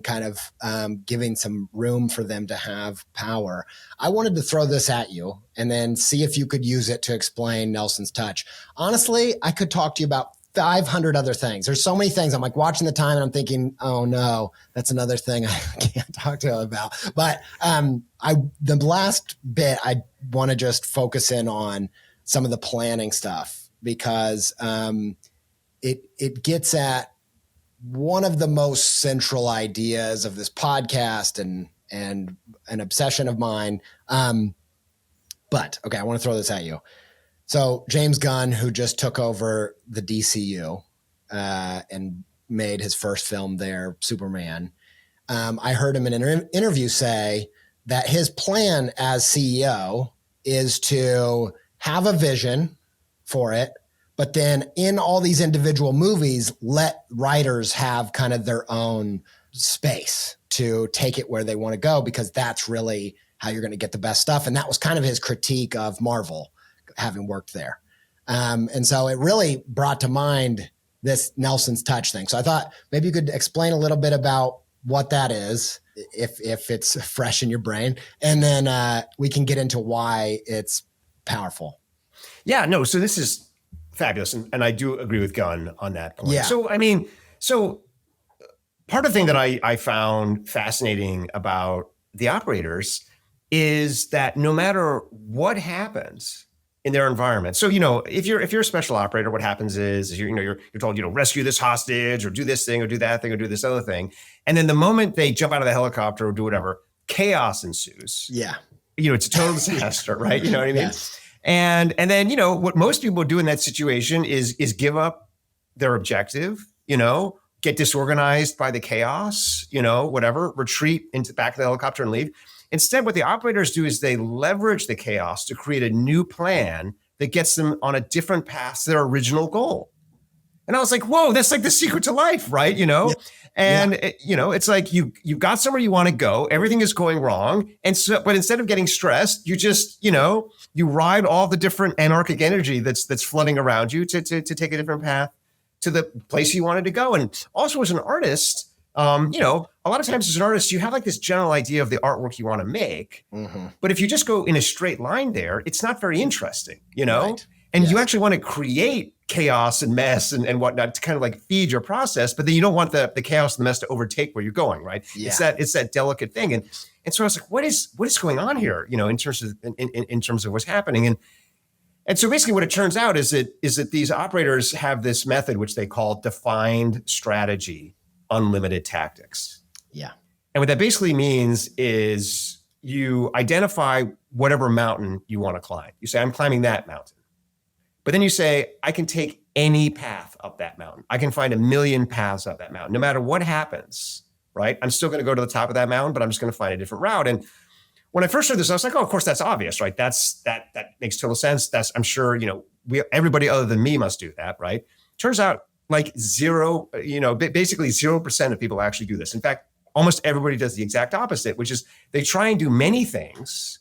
S2: kind of giving some room for them to have power. I wanted to throw this at you and then see if you could use it to explain Nelson's touch. Honestly, I could talk to you about 500 other things. There's so many things. I'm like watching the time and I'm thinking, oh no, that's another thing I can't talk to him about. But the last bit, I want to just focus in on some of the planning stuff because it gets at one of the most central ideas of this podcast and an obsession of mine. But okay, I want to throw this at you. So James Gunn, who just took over the DCU and made his first film there, Superman, I heard him in an interview say that his plan as CEO is to have a vision for it, but then in all these individual movies, let writers have kind of their own space to take it where they want to go, because that's really how you're going to get the best stuff. And that was kind of his critique of Marvel, having worked there. And so it really brought to mind this Nelson's touch thing. So I thought maybe you could explain a little bit about what that is, if it's fresh in your brain, and then we can get into why it's powerful.
S3: Yeah, no, so this is fabulous. And I do agree with Gunn on that point.
S2: Yeah.
S3: So, I mean, part of the thing that I found fascinating about the operators is that no matter what happens in their environment. So, if you're a special operator, what happens is you're told, rescue this hostage or do this thing or do that thing or do this other thing. And then the moment they jump out of the helicopter or do whatever, chaos ensues.
S2: Yeah.
S3: It's a total disaster, right? You know what I mean?
S2: Yes.
S3: And then, what most people do in that situation is give up their objective, get disorganized by the chaos, whatever, retreat into back of the helicopter and leave. Instead, what the operators do is they leverage the chaos to create a new plan that gets them on a different path to their original goal. And I was like, whoa, that's like the secret to life, right?
S2: Yeah.
S3: And it's like you've got somewhere you want to go. Everything is going wrong. But instead of getting stressed, you just, you ride all the different anarchic energy that's flooding around you to take a different path to the place you wanted to go. And also as an artist, a lot of times as an artist, you have like this general idea of the artwork you want to make. Mm-hmm. But if you just go in a straight line there, it's not very interesting, Right. And you actually want to create chaos and mess and whatnot to kind of like feed your process, but then you don't want the chaos and the mess to overtake where you're going, right? Yeah. It's that delicate thing. And so I was like, what is going on here, in terms of what's happening? And so basically what it turns out is that these operators have this method, which they call defined strategy, unlimited tactics.
S2: Yeah.
S3: And what that basically means is you identify whatever mountain you want to climb. You say, I'm climbing that mountain. But then you say, I can take any path up that mountain. I can find 1,000,000 paths up that mountain. No matter what happens, right? I'm still going to go to the top of that mountain, but I'm just going to find a different route. And when I first heard this, I was like, oh, of course, that's obvious, right? That makes total sense. I'm sure, everybody other than me must do that, right? Turns out like basically 0% of people actually do this. In fact, almost everybody does the exact opposite, which is they try and do many things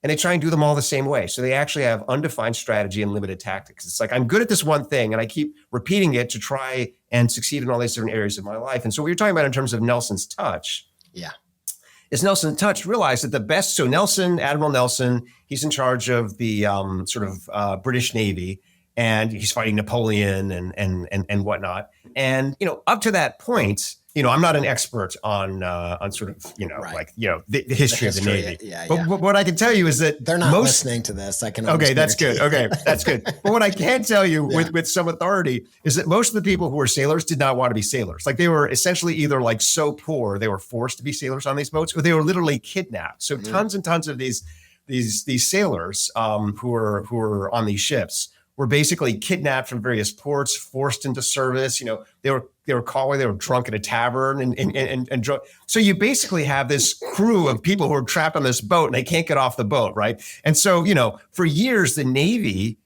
S3: and they try and do them all the same way. So they actually have undefined strategy and limited tactics. It's like, I'm good at this one thing and I keep repeating it to try and succeed in all these different areas of my life. And so what you're talking about in terms of Nelson's touch.
S2: Yeah.
S3: Is Nelson Touch realized that the best, so Admiral Nelson, he's in charge of the British Navy, and he's fighting Napoleon and whatnot. And, up to that point, I'm not an expert on sort of,
S2: right.
S3: The history of the Navy.
S2: Yeah,
S3: but what I can tell you is that
S2: they're not listening to this. I can.
S3: Okay, that's good. Okay, that's good. But what I can tell you with some authority is that most of the people who were sailors did not want to be sailors. Like they were essentially either like so poor they were forced to be sailors on these boats, or they were literally kidnapped. So tons and tons of these sailors who were on these ships were basically kidnapped from various ports, forced into service. They were caught while they were drunk at a tavern and drunk. So you basically have this crew of people who are trapped on this boat and they can't get off the boat, right? And so, for years, the Navy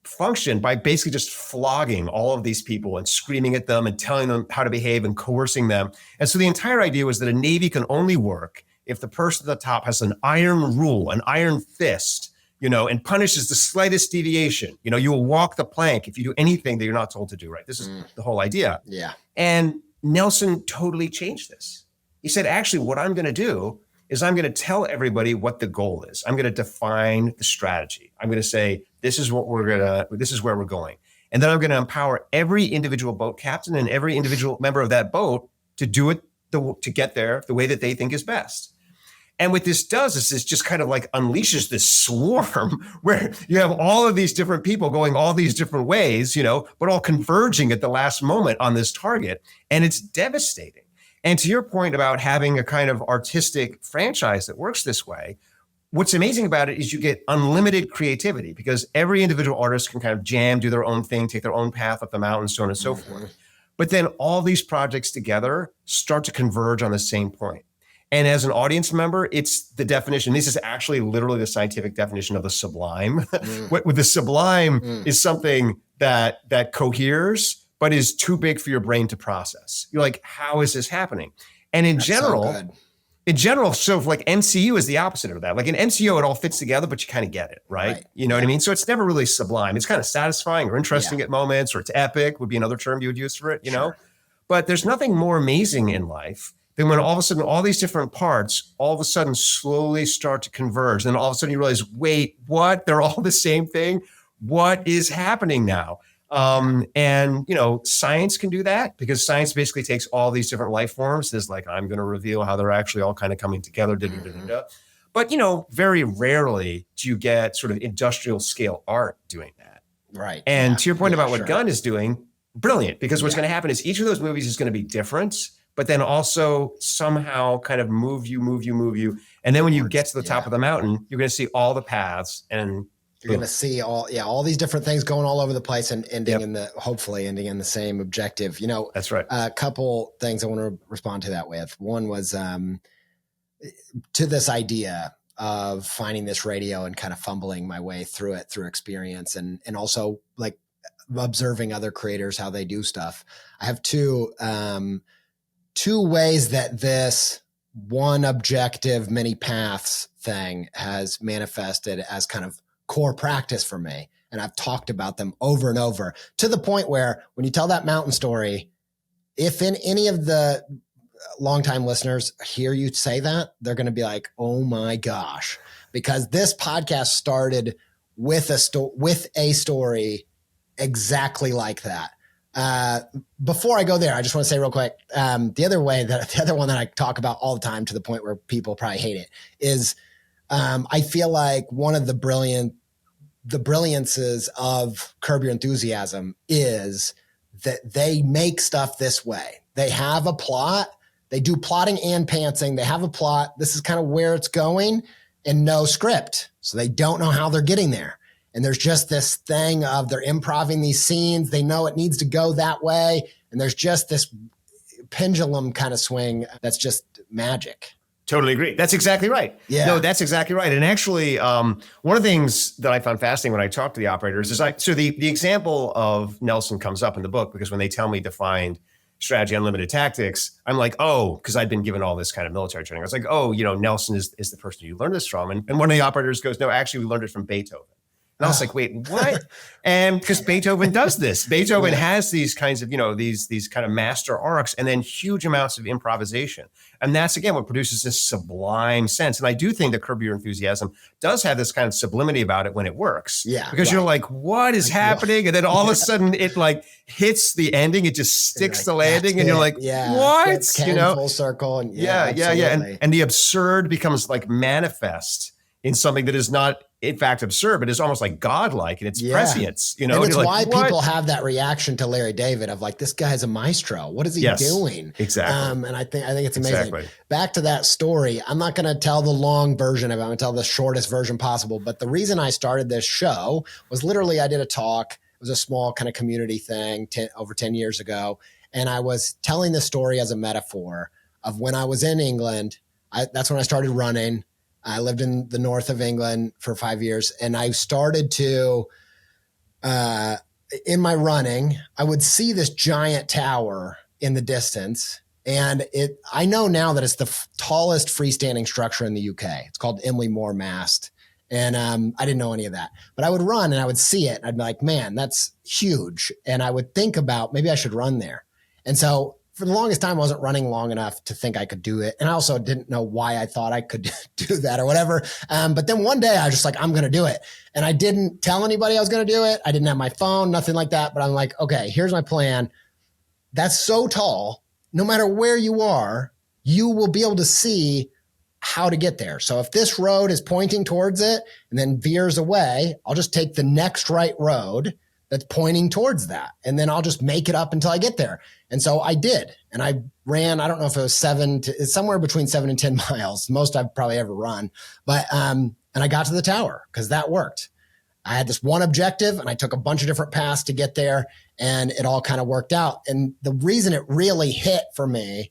S3: functioned by basically just flogging all of these people and screaming at them and telling them how to behave and coercing them. And so the entire idea was that a Navy can only work if the person at the top has an iron rule, an iron fist, and punishes the slightest deviation. You will walk the plank if you do anything that you're not told to do, right? This is the whole idea.
S2: Yeah.
S3: And Nelson totally changed this. He said, actually, what I'm going to do is I'm going to tell everybody what the goal is. I'm going to define the strategy. I'm going to say, this is where we're going. And then I'm going to empower every individual boat captain and every individual member of that boat to do it, to get there the way that they think is best. And what this does is this just kind of like unleashes this swarm where you have all of these different people going all these different ways, but all converging at the last moment on this target. And it's devastating. And to your point about having a kind of artistic franchise that works this way, what's amazing about it is you get unlimited creativity because every individual artist can kind of jam, do their own thing, take their own path up the mountain, so on and so forth. But then all these projects together start to converge on the same point. And as an audience member, it's the definition. This is actually literally the scientific definition of the sublime. With the sublime is something that coheres, but is too big for your brain to process. You're like, how is this happening? And in general, so like MCU is the opposite of that. Like in MCU, it all fits together, but you kind of get it, right? You know what I mean? So it's never really sublime. It's kind of satisfying or interesting at moments, or it's epic would be another term you would use for it, you know? But there's nothing more amazing in life then when all of a sudden all these different parts all of a sudden slowly start to converge, then all of a sudden you realize, wait, what? They're all the same thing? What is happening now? And science can do that, because science basically takes all these different life forms. There's like, I'm going to reveal how they're actually all kind of coming together. But, very rarely do you get sort of industrial scale art doing that.
S2: Right.
S3: And to your point about what Gunn is doing, brilliant, because what's going to happen is each of those movies is going to be different, but then also somehow kind of move you. And then when you get to the top of the mountain, you're going to see all the paths, and
S2: you're going to see all these different things going all over the place and hopefully ending in the same objective.
S3: That's right.
S2: A couple things I want to respond to that with. One was to this idea of finding this radio and kind of fumbling my way through it through experience and also like observing other creators, how they do stuff. I have two ways that this one objective, many paths thing has manifested as kind of core practice for me. And I've talked about them over and over, to the point where when you tell that mountain story, if in any of the longtime listeners hear you say that, they're going to be like, oh my gosh, because this podcast started with a story exactly like that. Before I go there, I just want to say real quick, the other one that I talk about all the time, to the point where people probably hate it, is I feel like one of the brilliances of Curb Your Enthusiasm is that they make stuff this way. They have a plot. They do plotting and pantsing. They have a plot. This is kind of where it's going, and no script. So they don't know how they're getting there. And there's just this thing of they're improvising these scenes. They know it needs to go that way. And there's just this pendulum kind of swing that's just magic.
S3: Totally agree. That's exactly right.
S2: Yeah.
S3: No, that's exactly right. And actually, one of the things that I found fascinating when I talked to the operators is the example of Nelson comes up in the book, because when they tell me to find strategy, unlimited tactics, I'm like, oh, because I'd been given all this kind of military training. I was like, oh, Nelson is the person you learned this from. And one of the operators goes, no, actually, we learned it from Beethoven. And I was like, wait, what? And because Beethoven does this. Beethoven has these kinds of, these kind of master arcs, and then huge amounts of improvisation. And that's, again, what produces this sublime sense. And I do think that Curb Your Enthusiasm does have this kind of sublimity about it when it works.
S2: Yeah.
S3: Because you're like, what is happening? And then all of a sudden it like hits the ending. It just sticks the landing. And you're like, what?
S2: It's full circle. And
S3: And the absurd becomes like manifest in something that is not, in fact, absurd, but it's almost like godlike in its prescience.
S2: And it's why people have that reaction to Larry David of like, this guy's a maestro. What is he doing?
S3: Exactly.
S2: And I think it's amazing.
S3: Exactly.
S2: Back to that story. I'm not going to tell the long version of it. I'm going to tell the shortest version possible. But the reason I started this show was literally I did a talk. It was a small kind of community thing over 10 years ago. And I was telling the story as a metaphor of when I was in England. That's when I started running. I lived in the north of England for 5 years, and I started to, in my running, I would see this giant tower in the distance, and I know now that it's the tallest freestanding structure in the UK. It's called Emily Moore Mast, and I didn't know any of that. But I would run, and I would see it, and I'd be like, man, that's huge. And I would think about maybe I should run there. And so for the longest time, I wasn't running long enough to think I could do it. And I also didn't know why I thought I could do that or whatever. But then one day I was just like, I'm going to do it. And I didn't tell anybody I was going to do it. I didn't have my phone, nothing like that. But I'm like, okay, here's my plan. That's so tall. No matter where you are, you will be able to see how to get there. So if this road is pointing towards it and then veers away, I'll just take the next right road that's pointing towards that. And then I'll just make it up until I get there. And so I did. And I ran, I don't know if it was it's somewhere between 7 and 10 miles, most I've probably ever run. But, and I got to the tower because that worked. I had this one objective and I took a bunch of different paths to get there, and it all kind of worked out. And the reason it really hit for me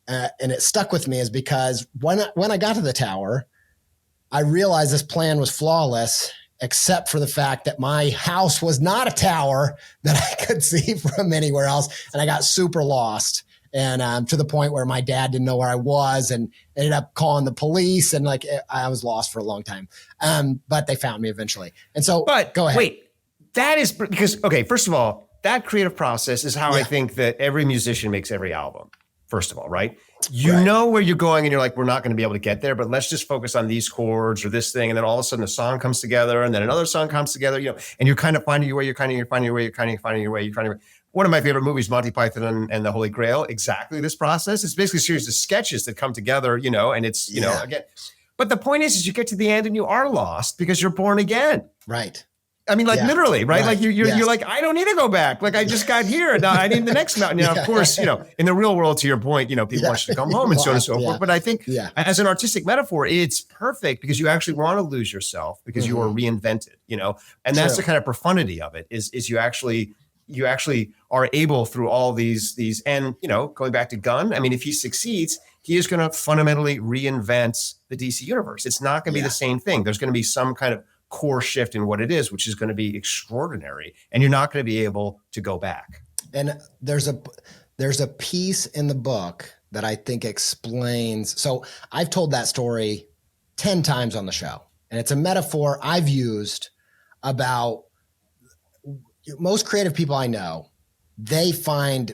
S2: and it stuck with me is because when I got to the tower, I realized this plan was flawless, except for the fact that my house was not a tower that I could see from anywhere else. And I got super lost, and to the point where my dad didn't know where I was and ended up calling the police. And like, I was lost for a long time. But they found me eventually. And so,
S3: but
S2: go ahead.
S3: Wait, that is because, okay, first of all, that creative process is how I think that every musician makes every album. First of all, right? you know where you're going and you're like, we're not going to be able to get there, but let's just focus on these chords or this thing. And then all of a sudden a song comes together and then another song comes together, and you're kind of finding your way, you're finding your way. One of my favorite movies, Monty Python and the Holy Grail, exactly this process. It's basically a series of sketches that come together, and it's, again, but the point is you get to the end and you are lost because you're born again.
S2: Right.
S3: I mean, literally, right? Like you're like, I don't need to go back. Like I just got here. Now I need the next mountain. Now, of course, in the real world, to your point, people want you to come home and so on and so forth. But I think as an artistic metaphor, it's perfect because you actually want to lose yourself because you are reinvented, and that's the kind of profundity of it is you actually are able through all these, and, going back to Gunn, I mean, if he succeeds, he is going to fundamentally reinvent the DC universe. It's not going to be the same thing. There's going to be some kind of core shift in what it is, which is going to be extraordinary, and you're not going to be able to go back.
S2: And there's a piece in the book that I think explains. So I've told that story 10 times on the show, and it's a metaphor I've used about most creative people I know. They find,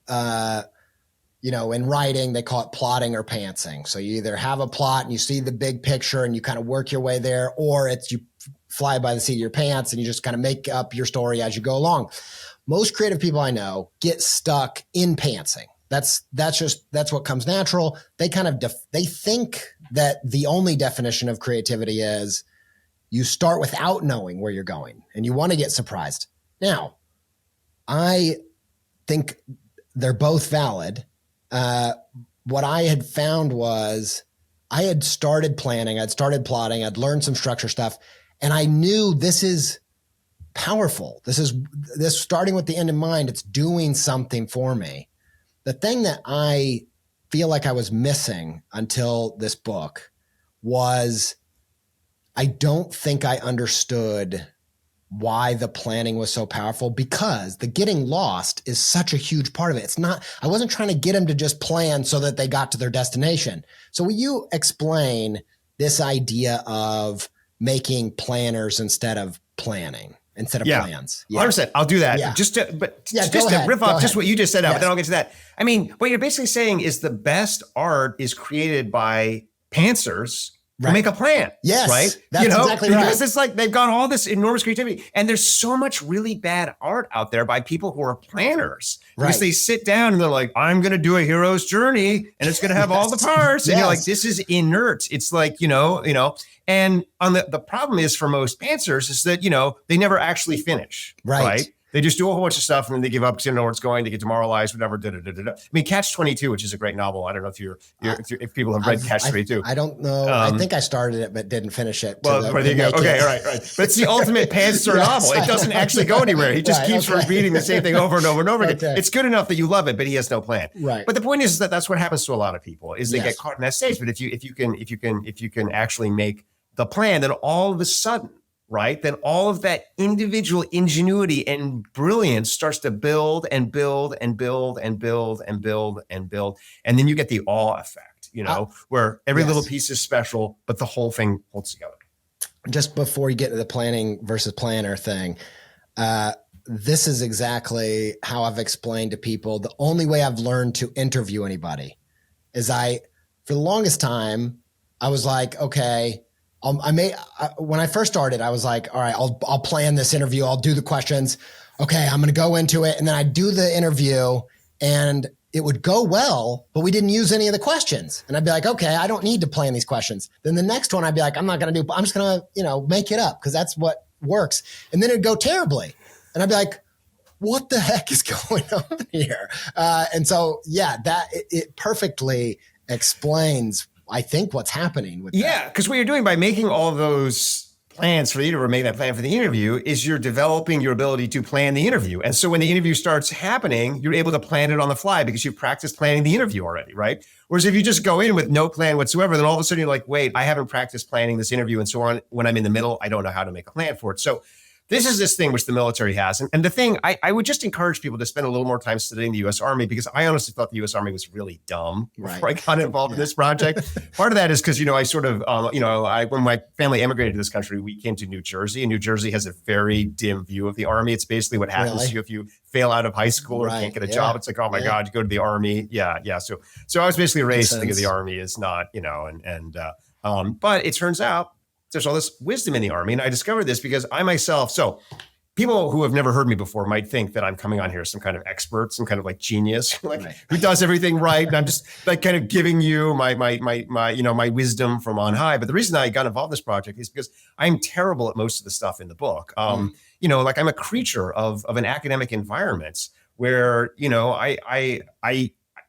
S2: in writing, they call it plotting or pantsing. So you either have a plot and you see the big picture and you kind of work your way there, or it's you fly by the seat of your pants and you just kind of make up your story as you go along. Most creative people I know get stuck in pantsing. That's what comes natural. They kind of they think that the only definition of creativity is you start without knowing where you're going and you want to get surprised. Now, I think they're both valid. What I had found was I had started planning, I'd started plotting, I'd learned some structure stuff, and I knew this is powerful. This starting with the end in mind, it's doing something for me. The thing that I feel like I was missing until this book was I don't think I understood why the planning was so powerful, because the getting lost is such a huge part of it. It's not, I wasn't trying to get them to just plan so that they got to their destination. So will you explain this idea of making planners instead of planning, instead of plans?
S3: 100%. I'll do that.
S2: Yeah.
S3: Just to riff off just what you just said out, but then I'll get to that. I mean, what you're basically saying is the best art is created by pantsers to make a plan.
S2: Yes.
S3: Right?
S2: That's exactly right.
S3: Because it's like they've got all this enormous creativity. And there's so much really bad art out there by people who are planners. Because they sit down and they're like, I'm going to do a hero's journey and it's going to have all the parts. And you're like, this is inert. It's like, and on the problem is for most pantsers is that, they never actually finish. Right? They just do a whole bunch of stuff and then they give up because they don't know where it's going. They get demoralized, whatever. I mean, Catch-22, which is a great novel. I don't know if people have read Catch-22.
S2: I don't know. I think I started it but didn't finish it.
S3: Well, there you go. Okay, all right. But it's the ultimate pantser novel. It doesn't actually go anywhere. He just keeps repeating the same thing over and over and over again. It's good enough that you love it, but he has no plan.
S2: Right.
S3: But the point is that that's what happens to a lot of people is they get caught in that stage. But if you can actually make the plan, then all of a sudden, right, then all of that individual ingenuity and brilliance starts to build and build and build and build and build and build. And then you get the awe effect, where every little piece is special, but the whole thing holds together.
S2: Just before you get to the planning versus planner thing, this is exactly how I've explained to people. The only way I've learned to interview anybody is for the longest time, I was like, okay, when I first started, I was like, all right, I'll plan this interview. I'll do the questions. Okay, I'm going to go into it. And then I'd do the interview and it would go well, but we didn't use any of the questions. And I'd be like, okay, I don't need to plan these questions. Then the next one, I'd be like, I'm just going to, make it up because that's what works. And then it'd go terribly. And I'd be like, what the heck is going on here? And so, it perfectly explains, I think, what's happening with that.
S3: Yeah, because what you're doing by making all of those plans for the interview or making that plan for the interview is you're developing your ability to plan the interview. And so when the interview starts happening, you're able to plan it on the fly because you've practiced planning the interview already, right? Whereas if you just go in with no plan whatsoever, then all of a sudden you're like, wait, I haven't practiced planning this interview. And so on. When I'm in the middle, I don't know how to make a plan for it. So this is this thing which the military has. And the thing, I would just encourage people to spend a little more time studying the U.S. Army, because I honestly thought the U.S. Army was really dumb before I got involved in this project. Part of that is because, I sort of, when my family immigrated to this country, we came to New Jersey, and New Jersey has a very dim view of the Army. It's basically what happens to you if you fail out of high school or can't get a job. It's like, oh my God, you go to the Army. Yeah. So I was basically raised to think of the Army as not, but it turns out there's all this wisdom in the Army. And I discovered this because I myself, so people who have never heard me before might think that I'm coming on here as some kind of expert, some kind of like genius, who does everything right. And I'm just like kind of giving you my wisdom from on high. But the reason I got involved in this project is because I'm terrible at most of the stuff in the book. I'm a creature of an academic environment where,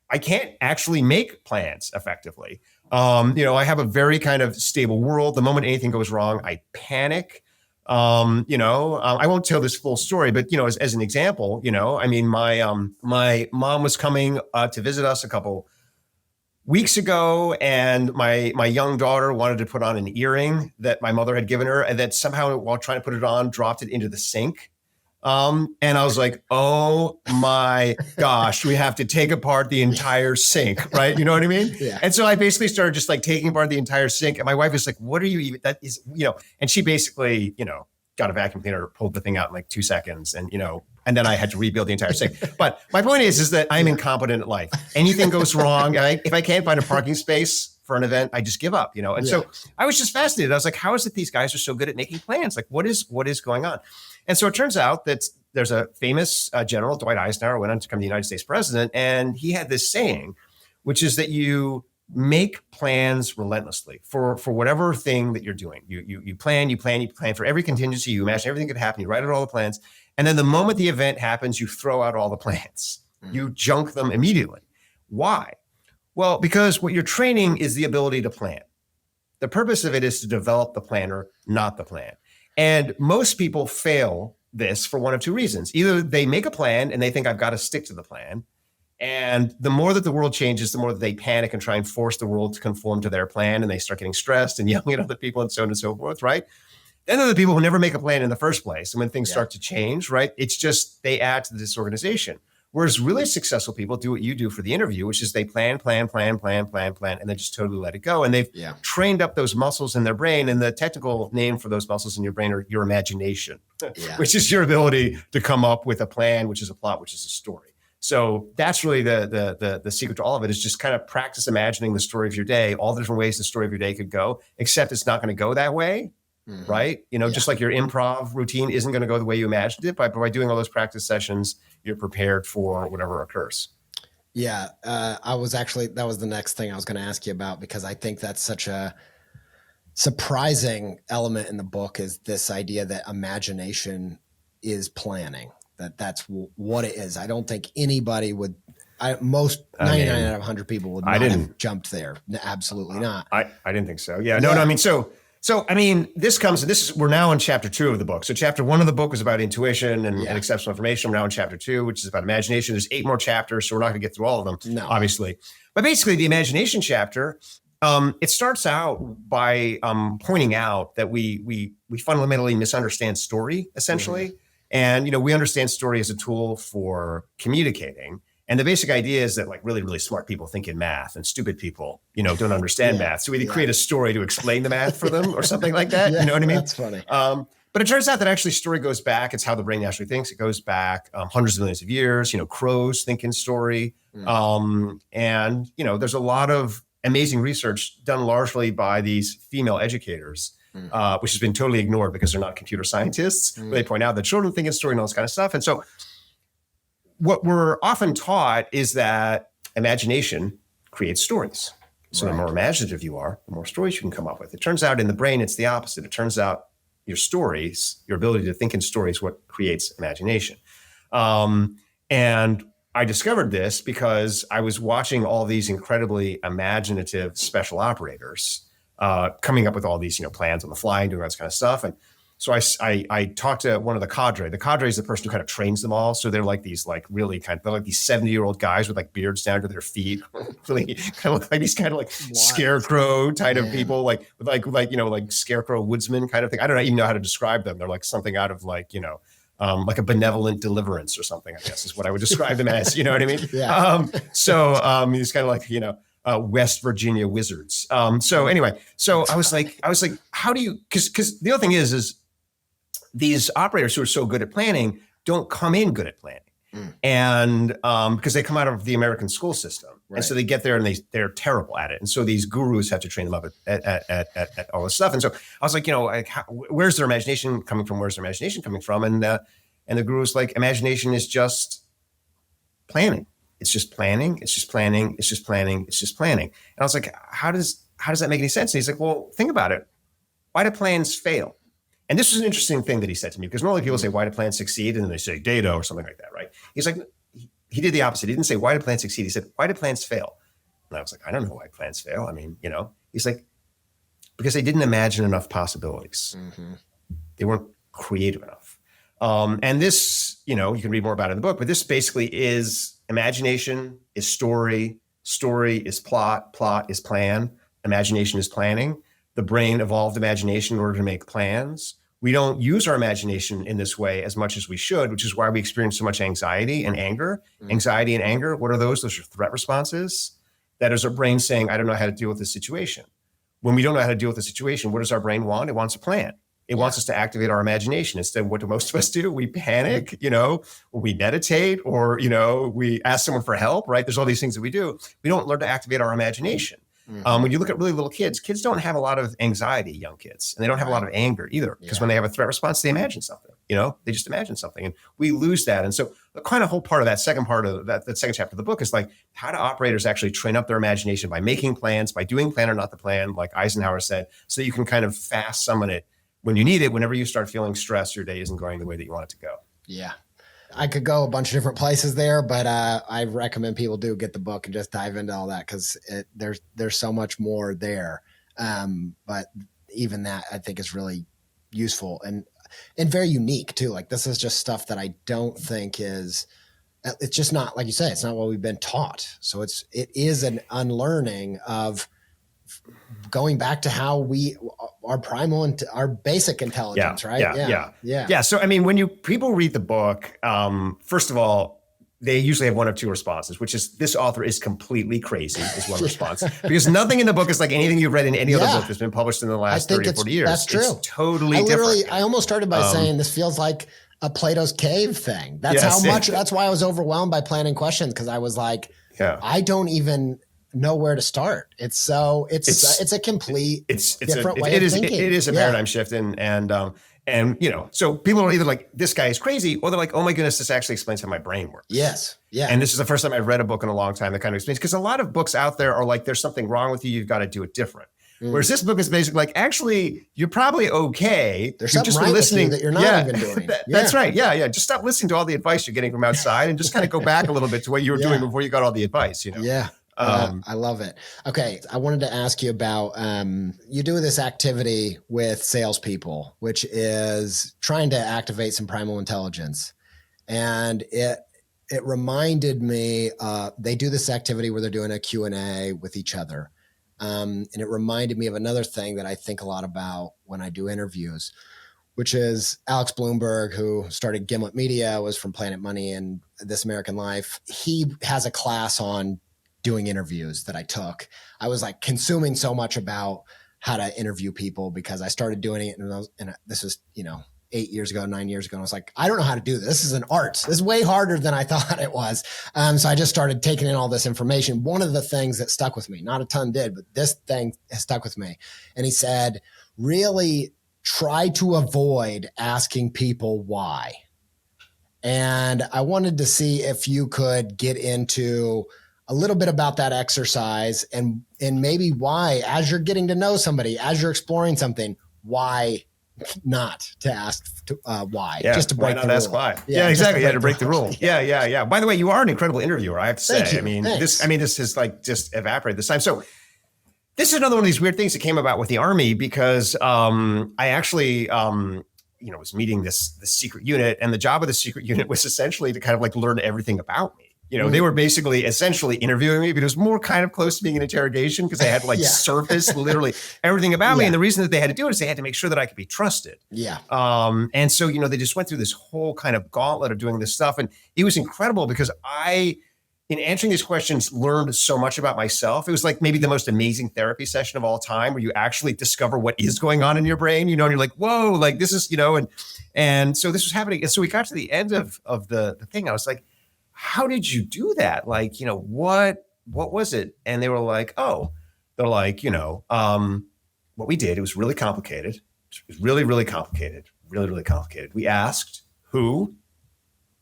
S3: I can't actually make plans effectively. I have a very kind of stable world. The moment anything goes wrong, I panic. I won't tell this full story, but, as an example, my mom was coming to visit us a couple weeks ago, and my young daughter wanted to put on an earring that my mother had given her, and that somehow, while trying to put it on, dropped it into the sink. And I was like, oh my gosh, we have to take apart the entire sink, right? You know what I mean?
S2: Yeah.
S3: And so I basically started just like taking apart the entire sink. And my wife was like, what are you even, that is, and she basically, got a vacuum cleaner, pulled the thing out in like 2 seconds, and, and then I had to rebuild the entire sink. But my point is that I'm incompetent at life. Anything goes wrong. If I can't find a parking space for an event, I just give up, And so I was just fascinated. I was like, how is it these guys are so good at making plans? Like, what is going on? And so it turns out that there's a famous general, Dwight Eisenhower, went on to become the United States president. And he had this saying, which is that you make plans relentlessly for whatever thing that you're doing. You plan for every contingency. You imagine everything could happen. You write out all the plans. And then the moment the event happens, you throw out all the plans. You junk them immediately. Why? Well, because what you're training is the ability to plan. The purpose of it is to develop the planner, not the plan. And most people fail this for one of two reasons. Either they make a plan and they think, I've got to stick to the plan. And the more that the world changes, the more that they panic and try and force the world to conform to their plan. And they start getting stressed and yelling at other people and so on and so forth, right? Then there are the people who never make a plan in the first place. And when things start to change, right, it's just they add to the disorganization. Whereas really successful people do what you do for the interview, which is they plan, and then just totally let it go. And they've trained up those muscles in their brain. And the technical name for those muscles in your brain are your imagination, which is your ability to come up with a plan, which is a plot, which is a story. So that's really the secret to all of it, is just kind of practice imagining the story of your day, all the different ways the story of your day could go, except it's not going to go that way. Mm-hmm. Right? Just like your improv routine isn't going to go the way you imagined it, but by doing all those practice sessions, you're prepared for whatever occurs.
S2: Yeah. that was the next thing I was going to ask you about, because I think that's such a surprising element in the book, is this idea that imagination is planning, that's what it is. I don't think anybody would, 99 out of 100 people would not have jumped there. Absolutely not.
S3: I didn't think so. Yeah. No, I mean, we're now in chapter 2 of the book. So chapter 1 of the book was about intuition and exceptional information. We're now in chapter 2, which is about imagination. There's 8 more chapters, so we're not going to get through all of them, obviously. But basically, the imagination chapter, it starts out by pointing out that we fundamentally misunderstand story, essentially. Mm-hmm. And, we understand story as a tool for communicating. And the basic idea is that like really, really smart people think in math, and stupid people, don't understand math. So we create a story to explain the math for them or something like that. You know what I mean?
S2: That's funny.
S3: But it turns out that actually story goes back. It's how the brain actually thinks. It goes back hundreds of millions of years. Crows think in story. And, there's a lot of amazing research done largely by these female educators, which has been totally ignored because they're not computer scientists. They point out that children think in story and all this kind of stuff. And so what we're often taught is that imagination creates stories. So the more imaginative you are, the more stories you can come up with. It turns out in the brain, it's the opposite. It turns out your stories, your ability to think in stories, what creates imagination. And I discovered this because I was watching all these incredibly imaginative special operators coming up with all these, plans on the fly and doing all this kind of stuff. And So I talked to one of the cadre. The cadre is the person who kind of trains them all. So they're like these like really they're like these 70-year-old guys with like beards down to their feet. Really kind of look like these kind of like scarecrow type of people, like scarecrow woodsman kind of thing. I don't even know how to describe them. They're like something out of like, like a benevolent deliverance or something, I guess is what I would describe them as. You know what I mean?
S2: Yeah.
S3: He's kind of like, West Virginia wizards. So anyway, so I was like, how do you, because the other thing is these operators who are so good at planning don't come in good at planning. And because they come out of the American school system. Right. And so they get there and they're terrible at it. And so these gurus have to train them up at all this stuff. And so I was like, where's their imagination coming from? Where's their imagination coming from? And the guru's like, imagination is just planning. It's just planning. It's just planning. It's just planning. It's just planning. And I was like, how does that make any sense? And he's like, well, think about it. Why do plans fail? And this was an interesting thing that he said to me, because normally people say, why do plans succeed? And then they say data or something like that, right? He's like, he did the opposite. He didn't say, why do plans succeed? He said, why do plans fail? And I was like, I don't know why plans fail. I mean, he's like, because they didn't imagine enough possibilities. Mm-hmm. They weren't creative enough. And this, you can read more about it in the book, but this basically is imagination is story, story is plot, plot is plan, imagination is planning. The brain evolved imagination in order to make plans. We don't use our imagination in this way as much as we should, which is why we experience so much anxiety and anger. Mm-hmm. Anxiety and anger, what are those? Those are threat responses. That is our brain saying, I don't know how to deal with this situation. When we don't know how to deal with the situation, what does our brain want? It wants a plan. It wants us to activate our imagination. Instead, what do most of us do? We panic, or we meditate, or, we ask someone for help, right? There's all these things that we do. We don't learn to activate our imagination. Mm-hmm. When you look at really little kids don't have a lot of anxiety, young kids, and they don't have a lot of anger either, because when they have a threat response, they imagine something, they just imagine something, and we lose that. And so the kind of whole part of that second part of that second chapter of the book is like, how do operators actually train up their imagination by making plans, by doing plan or not the plan, like Eisenhower said, so that you can kind of fast summon it when you need it, whenever you start feeling stressed, your day isn't going the way that you want it to go.
S2: Yeah. I could go a bunch of different places there, but I recommend people do get the book and just dive into all that, because there's so much more there. But even that I think is really useful and very unique too. Like, this is just stuff that I don't think it's just not, like you say, it's not what we've been taught. So it is an unlearning of going back to how our primal and our basic intelligence, right? Yeah.
S3: So, I mean, when people read the book, first of all, they usually have one of two responses, which is, this author is completely crazy, is one response, because nothing in the book is like anything you've read in any other book that's been published in the last 30 or 40 years.
S2: That's true.
S3: It's totally different.
S2: I almost started by saying this feels like a Plato's cave thing. That's why I was overwhelmed by planning questions, because I was like, I don't even know where to start. It's a complete different way of thinking.
S3: It is a paradigm shift, and so people are either like, this guy is crazy, or they're like, oh my goodness, this actually explains how my brain works.
S2: Yes. Yeah.
S3: And this is the first time I've read a book in a long time that kind of explains, because a lot of books out there are like, there's something wrong with you, you've got to do it different. Whereas this book is basically like, actually, you're probably okay.
S2: There's something right listening with you that you're not even doing.
S3: That's right. Yeah. Just stop listening to all the advice you're getting from outside and just kind of go back a little bit to what you were doing before you got all the advice.
S2: Yeah. I love it. Okay. I wanted to ask you about, you do this activity with salespeople, which is trying to activate some primal intelligence. And it reminded me, they do this activity where they're doing a Q&A with each other. And it reminded me of another thing that I think a lot about when I do interviews, which is Alex Bloomberg, who started Gimlet Media, was from Planet Money and This American Life. He has a class on doing interviews that I took. I was like consuming so much about how to interview people, because I started doing it, and this was, 9 years ago, and I was like, I don't know how to do this. This is an art. This is way harder than I thought it was. So I just started taking in all this information. One of the things that stuck with me, not a ton did, but this thing has stuck with me. And he said, really try to avoid asking people why. And I wanted to see if you could get into a little bit about that exercise and maybe why, as you're getting to know somebody, as you're exploring something, why not to ask why? Just to break the rule.
S3: Ask why? Yeah, exactly. To break the rule. Yeah. By the way, you are an incredible interviewer, I have to say.
S2: Thank you.
S3: This has like just evaporated this time. So this is another one of these weird things that came about with the Army, because I actually was meeting this secret unit, and the job of the secret unit was essentially to kind of like learn everything about me. They were basically essentially interviewing me, but it was more kind of close to being an interrogation because they had to like surface literally everything about me. And the reason that they had to do it is they had to make sure that I could be trusted.
S2: Yeah.
S3: And so, they just went through this whole kind of gauntlet of doing this stuff. And it was incredible because in answering these questions, learned so much about myself. It was like maybe the most amazing therapy session of all time where you actually discover what is going on in your brain, and you're like, whoa, like this is, and so this was happening. And so we got to the end of the thing. I was like, how did you do that? Like, what was it? And they were like, what we did, it was really complicated. It was really, really complicated, really, really complicated. We asked who,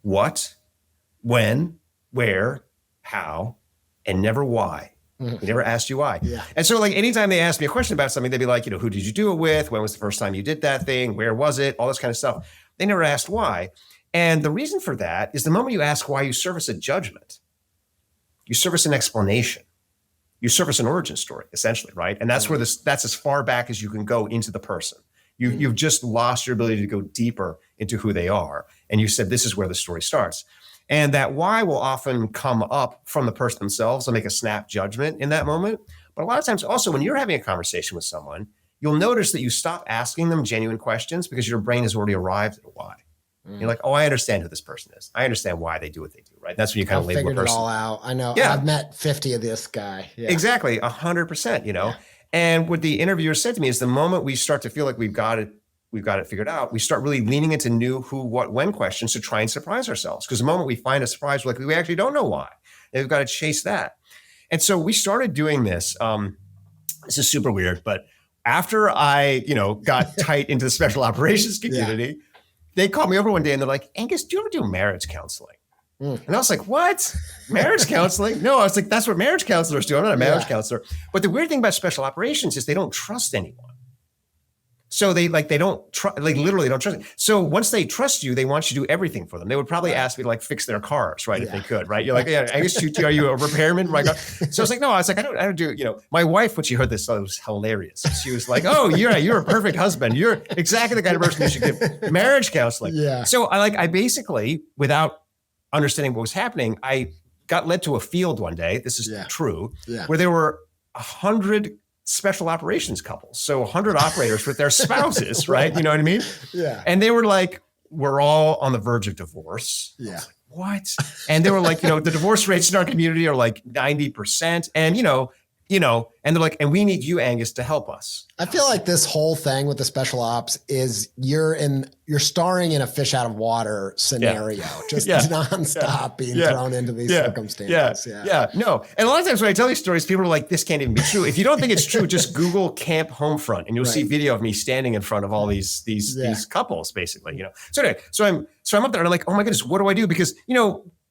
S3: what, when, where, how, and never why. We never asked you why.
S2: Yeah.
S3: And so like anytime they asked me a question about something, they'd be like, who did you do it with? When was the first time you did that thing? Where was it? All this kind of stuff. They never asked why. And the reason for that is the moment you ask why, you service a judgment. You service an explanation. You service an origin story, essentially, right? And that's that's as far back as you can go into the person. You've just lost your ability to go deeper into who they are. And you said, this is where the story starts. And that why will often come up from the person themselves and make a snap judgment in that moment. But a lot of times also when you're having a conversation with someone, you'll notice that you stop asking them genuine questions because your brain has already arrived at a why. You're like, oh, I understand who this person is. I understand why they do what they do, right? That's when you kind of label a person.
S2: Figured it all out. I know.
S3: Yeah.
S2: I've met 50 of this guy. Yeah.
S3: Exactly. 100%,
S2: Yeah.
S3: And what the interviewer said to me is the moment we start to feel like we've got it figured out, we start really leaning into new who, what, when questions to try and surprise ourselves. Because the moment we find a surprise, we're like, we actually don't know why. And we've got to chase that. And so we started doing this. This is super weird, but after I, got tight into the special operations community, they called me over one day and they're like, Angus, do you ever do marriage counseling? And I was like, what? Marriage counseling? No, I was like, that's what marriage counselors do. I'm not a marriage counselor. But the weird thing about special operations is they don't trust anyone. So they don't trust, literally don't trust. So once they trust you, they want you to do everything for them. They would probably ask me to like fix their cars, right? If they could, right? You're like, Angus, are you a repairman? Right? So I was like, no, I don't do, my wife, when she heard this, it was hilarious. She was like, oh, you're a perfect husband. You're exactly the kind of person you should give marriage counseling.
S2: Yeah.
S3: So I basically, without understanding what was happening, I got led to a field one day. This is true, where there were 100 special operations couples. So 100 operators with their spouses, right? You know what I mean?
S2: Yeah.
S3: And they were like, we're all on the verge of divorce.
S2: Yeah.
S3: Like, what? And they were like, the divorce rates in our community are like 90%. And, and they're like, and we need you, Angus, to help us.
S2: I feel like this whole thing with the special ops is you're starring in a fish out of water scenario, just nonstop being thrown into these circumstances.
S3: No. And a lot of times when I tell these stories, people are like, this can't even be true. If you don't think it's true, just Google Camp Homefront and you'll see video of me standing in front of all these couples, basically, So anyway, so I'm up there and I'm like, oh my goodness, what do I do? Because,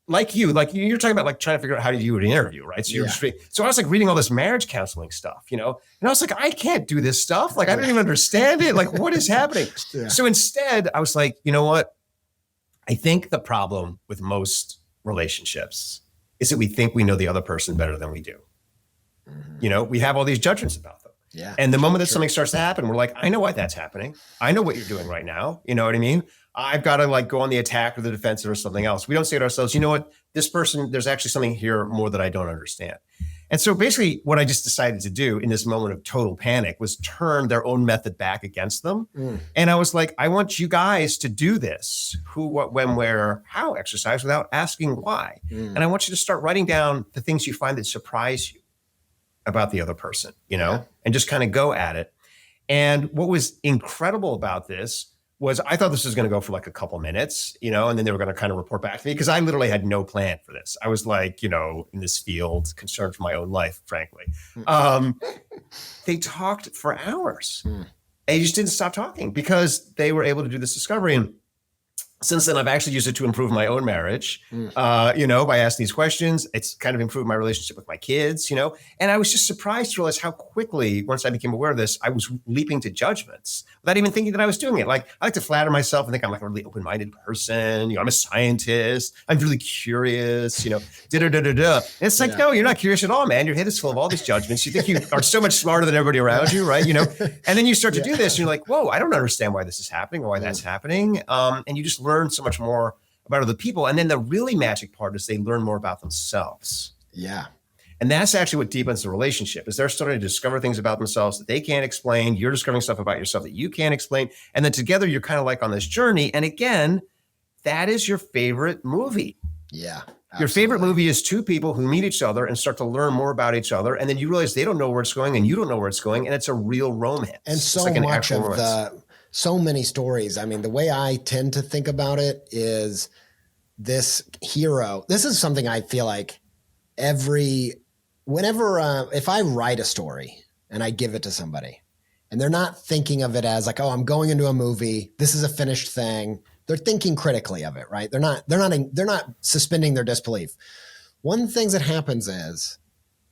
S3: like you're talking about like trying to figure out how to do an interview, right? So so I was like reading all this marriage counseling stuff, and I was like, I can't do this stuff. Like, I don't even understand it. Like, what is happening? So instead I was like, you know what? I think the problem with most relationships is that we think we know the other person better than we do. We have all these judgments about them.
S2: Yeah.
S3: And the moment that something starts to happen, we're like, I know why that's happening. I know what you're doing right now. You know what I mean? I've got to like go on the attack or the defensive or something else. We don't say to ourselves, you know what, this person, there's actually something here more that I don't understand. And so basically what I just decided to do in this moment of total panic was turn their own method back against them. And I was like, I want you guys to do this who, what, when, where, how exercise without asking why. And I want you to start writing down the things you find that surprise you about the other person, and just kind of go at it. And what was incredible about this was I thought this was going to go for like a couple minutes, and then they were going to kind of report back to me because I literally had no plan for this. I was like, in this field, concerned for my own life, frankly. They talked for hours. They just didn't stop talking because they were able to do this discovery. And Since then, I've actually used it to improve my own marriage, by asking these questions. It's kind of improved my relationship with my kids, and I was just surprised to realize how quickly, once I became aware of this, I was leaping to judgments without even thinking that I was doing it. Like, I like to flatter myself and think I'm like a really open-minded person. I'm a scientist. I'm really curious, da-da-da-da-da. And it's like, no, you're not curious at all, man. Your head is full of all these judgments. You think you are so much smarter than everybody around you, right? And then you start to do this and you're like, whoa, I don't understand why this is happening or why that's happening. And you just learn so much more about other people. And then the really magic part is they learn more about themselves.
S2: Yeah.
S3: And that's actually what deepens the relationship, is they're starting to discover things about themselves that they can't explain. You're discovering stuff about yourself that you can't explain. And then together you're kind of like on this journey. And again, that is your favorite movie.
S2: Yeah. Absolutely.
S3: Your favorite movie is two people who meet each other and start to learn more about each other. And then you realize they don't know where it's going and you don't know where it's going. And it's a real romance.
S2: And so much of so many stories. I mean, the way I tend to think about it is this hero. This is something I feel like if I write a story and I give it to somebody and they're not thinking of it as like, oh, I'm going into a movie, this is a finished thing. They're thinking critically of it, right? They're not suspending their disbelief. One of the things that happens is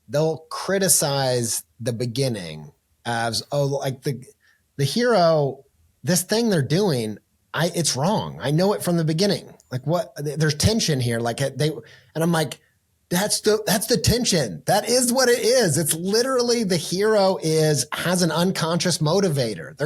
S2: they'll criticize the beginning as, oh, like the hero, this thing they're doing, it's wrong. I know it from the beginning. Like, what? There's tension here. Like and I'm like, that's the tension. That is what it is. It's literally the hero has an unconscious motivator.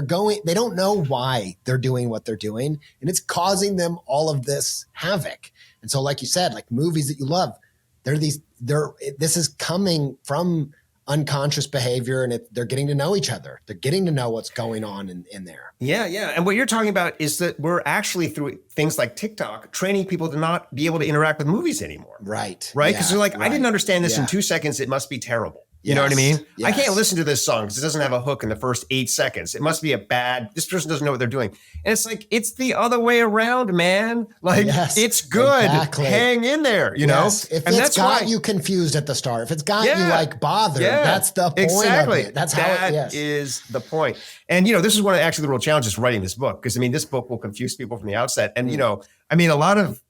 S2: They don't know why they're doing what they're doing, and it's causing them all of this havoc. And so, like you said, like movies that you love, this is coming from unconscious behavior, and they're getting to know each other. They're getting to know what's going on in there.
S3: Yeah. And what you're talking about is that we're actually, through things like TikTok, training people to not be able to interact with movies anymore.
S2: Right.
S3: Because they're like, I didn't understand this in 2 seconds. It must be terrible. You know what I mean? Yes. I can't listen to this song because it doesn't have a hook in the first 8 seconds. It must be this person doesn't know what they're doing. And it's like, it's the other way around, man. Like, it's good. Exactly. Hang in there, know?
S2: If it's got you confused at the start, if it's got you like bothered, that's the point of it. That
S3: is the point. And, this is one of the real challenges writing this book. Because, this book will confuse people from the outset. And, a lot of,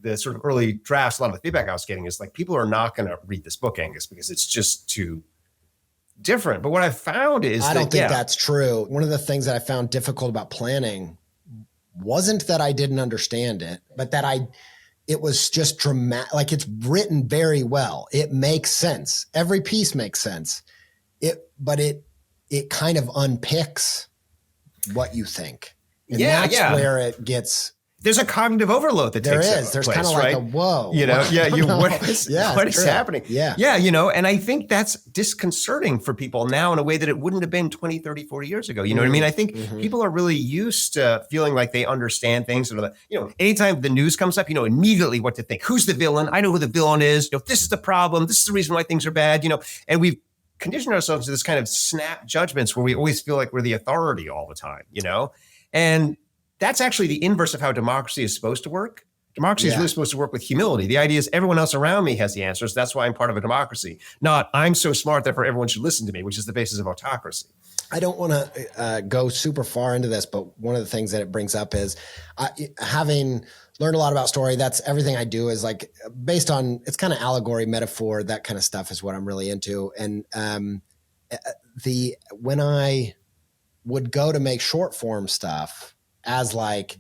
S3: the sort of early drafts, a lot of the feedback I was getting is like, people are not going to read this book, Angus, because it's just too different. But what I've found is
S2: I don't think that's true. One of the things that I found difficult about planning wasn't that I didn't understand it, but that it was just dramatic. Like, it's written very well. It makes sense. Every piece makes sense. But it kind of unpicks what you think. And that's where it gets.
S3: There's a cognitive overload that takes place.
S2: There's kind of like a whoa.
S3: What is happening?
S2: Yeah.
S3: And I think that's disconcerting for people now in a way that it wouldn't have been 20, 30, 40 years ago. You know what I mean? I think people are really used to feeling like they understand things. Anytime the news comes up, immediately what to think. Who's the villain? I know who the villain is. This is the problem. This is the reason why things are bad, and we've conditioned ourselves to this kind of snap judgments where we always feel like we're the authority all the time, and that's actually the inverse of how democracy is supposed to work. Democracy is really supposed to work with humility. The idea is everyone else around me has the answers. That's why I'm part of a democracy. Not I'm so smart, therefore everyone should listen to me, which is the basis of autocracy.
S2: I don't want to go super far into this, but one of the things that it brings up is having learned a lot about story. That's everything I do is like based on, it's kind of allegory, metaphor, that kind of stuff is what I'm really into. And when I would go to make short form stuff, as like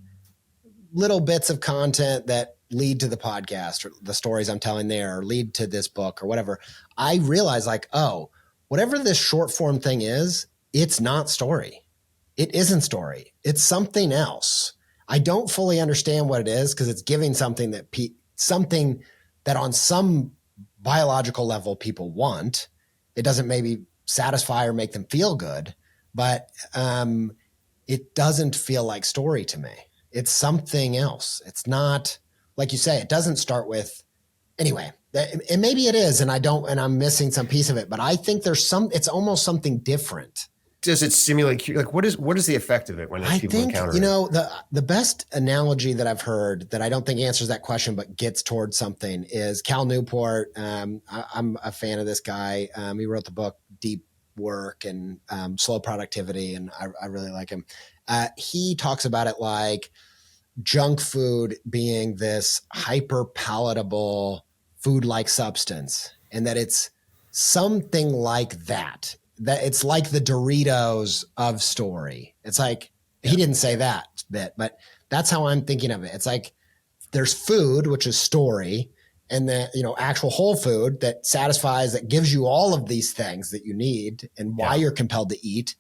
S2: little bits of content that lead to the podcast or the stories I'm telling there or lead to this book or whatever, I realize like, oh, whatever this short form thing is, it's not story. It isn't story. It's something else. I don't fully understand what it is because it's giving something that on some biological level people want. It doesn't maybe satisfy or make them feel good, but it doesn't feel like story to me. It's something else. It's not, like you say, it doesn't start with, anyway, and maybe it is, and I'm missing some piece of it, but I think it's almost something different.
S3: Does it stimulate, like what is the effect of it when people encounter it?
S2: The best analogy that I've heard that I don't think answers that question, but gets towards something is Cal Newport. I'm a fan of this guy. He wrote the book Deep Work and Slow Productivity, and I really like him. He talks about it like junk food being this hyper palatable food-like substance, and that it's something like that it's like the Doritos of story. It's like, he didn't say that bit, but that's how I'm thinking of it. It's like there's food, which is story, and then, actual whole food that satisfies, that gives you all of these things that you need and why you're compelled to eat.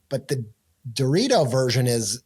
S2: But the Dorito version is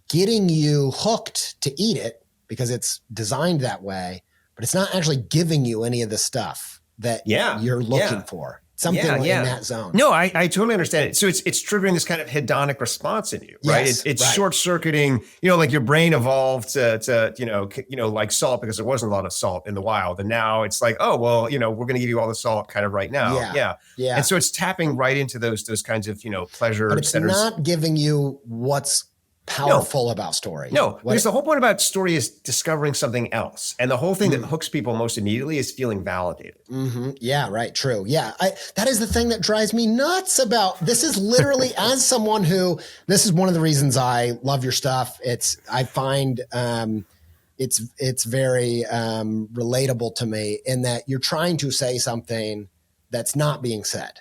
S2: getting you hooked to eat it because it's designed that way, but it's not actually giving you any of the stuff that you're looking for. Something in that zone.
S3: No, I totally understand it. So it's triggering this kind of hedonic response in you, right?
S2: Yes,
S3: it's short circuiting, like your brain evolved to like salt because there wasn't a lot of salt in the wild. And now it's like, oh, well, we're going to give you all the salt kind of right now. Yeah. And so it's tapping right into those kinds of, pleasure
S2: but it's
S3: centers.
S2: Not giving you what's powerful about story.
S3: No, because the whole point about story is discovering something else. And the whole thing that hooks people most immediately is feeling validated.
S2: Mm-hmm. Yeah, right. True. Yeah. That is the thing that drives me nuts about this. Is literally, as someone who, this is one of the reasons I love your stuff. I find it's very relatable to me in that you're trying to say something that's not being said.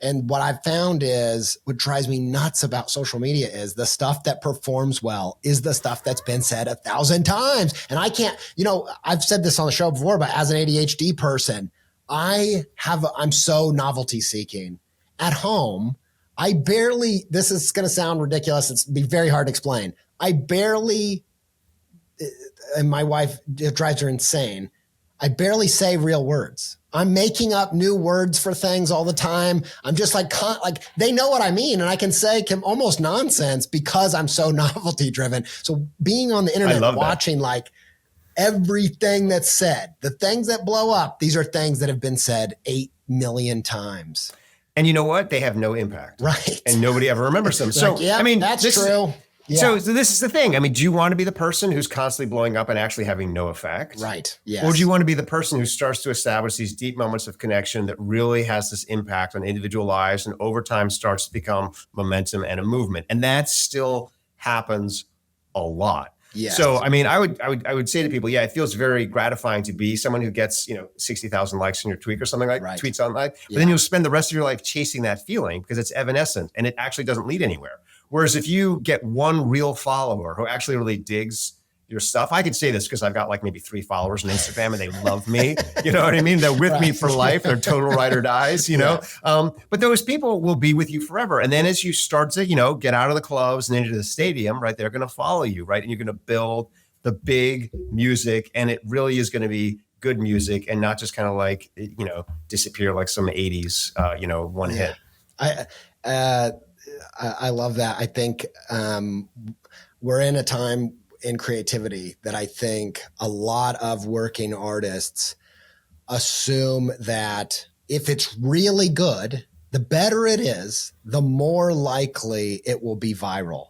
S2: And what I've found is what drives me nuts about social media is the stuff that performs well is the stuff that's been said 1,000 times. And I can't, I've said this on the show before, but as an ADHD person, I'm so novelty seeking. At home, this is going to sound ridiculous. It's be very hard to explain. And my wife, it drives her insane. I barely say real words. I'm making up new words for things all the time. I'm just like they know what I mean, and I can say almost nonsense because I'm so novelty driven. So being on the internet, watching like everything that's said, the things that blow up, these are things that have been said 8 million times.
S3: And you know what? They have no impact.
S2: Right.
S3: And nobody ever remembers them. So,
S2: that's true. Yeah.
S3: So this is the thing. Do you want to be the person who's constantly blowing up and actually having no effect?
S2: Right. Yes.
S3: Or do you want to be the person who starts to establish these deep moments of connection that really has this impact on individual lives and over time starts to become momentum and a movement? And that still happens a lot.
S2: Yes.
S3: So, I would say to people, it feels very gratifying to be someone who gets, 60,000 likes on your tweet or something like tweets online. But then you'll spend the rest of your life chasing that feeling because it's evanescent and it actually doesn't lead anywhere. Whereas if you get one real follower who actually really digs your stuff, I could say this because I've got like maybe 3 followers on Instagram and they love me. You know what I mean? They're with me for life. They're total ride or dies, But those people will be with you forever. And then as you start to, get out of the clubs and into the stadium, right, they're going to follow you, right? And you're going to build the big music, and it really is going to be good music and not just kind of like, disappear like some 80s, one hit.
S2: I love that. I think we're in a time in creativity that I think a lot of working artists assume that if it's really good, the better it is, the more likely it will be viral.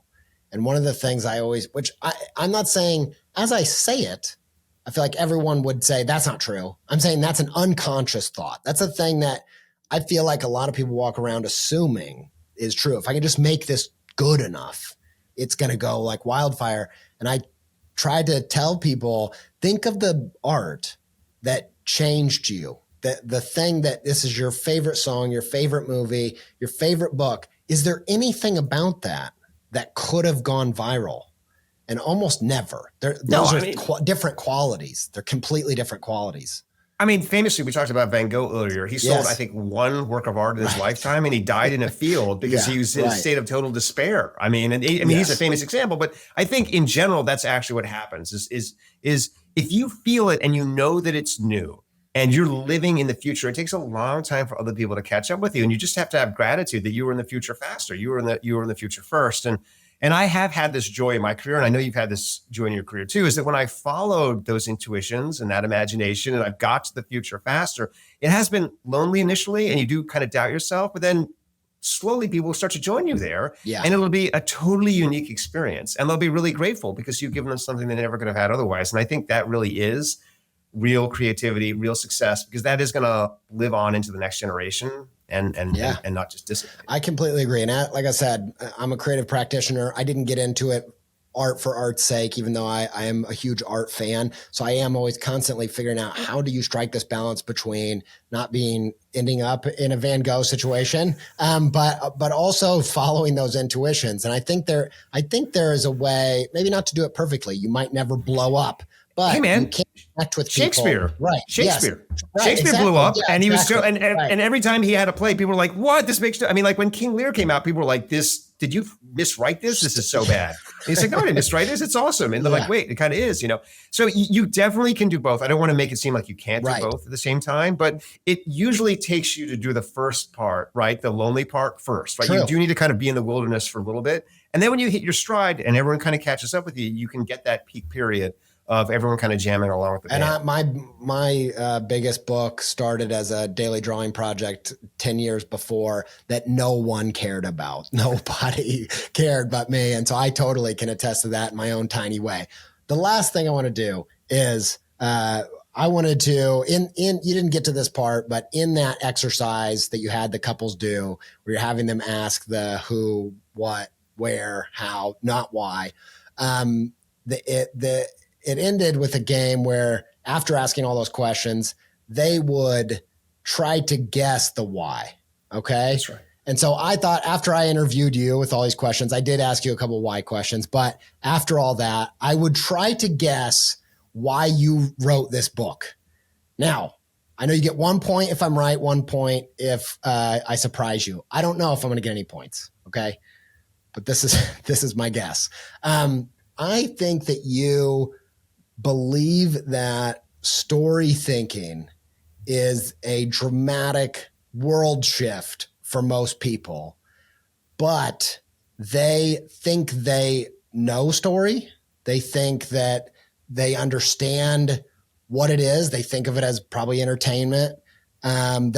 S2: And one of the things I'm not saying, as I say it, I feel like everyone would say that's not true. I'm saying that's an unconscious thought. That's a thing that I feel like a lot of people walk around assuming is true. If I can just make this good enough, it's going to go like wildfire. And I try to tell people, think of the art that changed you, the thing that this is your favorite song, your favorite movie, your favorite book. Is there anything about that could have gone viral? And almost never. Those are different qualities. They're completely different qualities.
S3: Famously, we talked about Van Gogh earlier. He sold, I think, one work of art in his lifetime, and he died in a field because he was in a state of total despair. He's a famous example, but I think in general, that's actually what happens is if you feel it and you know that it's new and you're living in the future, it takes a long time for other people to catch up with you. And you just have to have gratitude that you were in the future faster. You were in the future first. And I have had this joy in my career, and I know you've had this joy in your career too, is that when I followed those intuitions and that imagination and I've got to the future faster, it has been lonely initially and you do kind of doubt yourself, but then slowly people will start to join you there and it'll be a totally unique experience and they'll be really grateful because you've given them something they never could have had otherwise. And I think that really is real creativity, real success, because that is going to live on into the next generation. And not just dissipate.
S2: I completely agree. And like I said, I'm a creative practitioner. I didn't get into it art for art's sake, even though I am a huge art fan. So I am always constantly figuring out, how do you strike this balance between not ending up in a Van Gogh situation, but also following those intuitions. And I think there is a way, maybe not to do it perfectly. You might never blow up, but
S3: hey man,
S2: you can't connect with
S3: Shakespeare,
S2: people. Right?
S3: Shakespeare.
S2: Yes. Right,
S3: Shakespeare
S2: exactly.
S3: blew up,
S2: Yeah,
S3: and he was so,
S2: exactly.
S3: and every time he had a play, people were like, "What? This makes." I mean, like when King Lear came out, people were like, "This? Did you miswrite this? This is so bad." And he's like, "No, I didn't miswrite this. It's awesome." And they're like, "Wait, it kind of is, you know." So you definitely can do both. I don't want to make it seem like you can't do both at the same time, but it usually takes you to do the first part, right? The lonely part first, right?
S2: True.
S3: You do need to kind of be in the wilderness for a little bit, and then when you hit your stride and everyone kind of catches up with you, you can get that peak period of everyone kind of jamming along with the band.
S2: And my biggest book started as a daily drawing project 10 years before that no one cared about. Nobody cared but me. And so I totally can attest to that in my own tiny way. The last thing I want to do is I wanted to, you didn't get to this part, but in that exercise that you had the couples do, where you're having them ask the who, what, where, how, not why, it ended with a game where, after asking all those questions, they would try to guess the why. Okay.
S3: That's right.
S2: And so I thought, after I interviewed you with all these questions, I did ask you a couple of why questions, but after all that, I would try to guess why you wrote this book. Now, I know you get 1 point if I'm right, 1 point if I surprise you. I don't know if I'm going to get any points. Okay. But this is my guess. I think that you believe that story thinking is a dramatic world shift for most people, but they think they know story. They think that they understand what it is. They think of it as probably entertainment,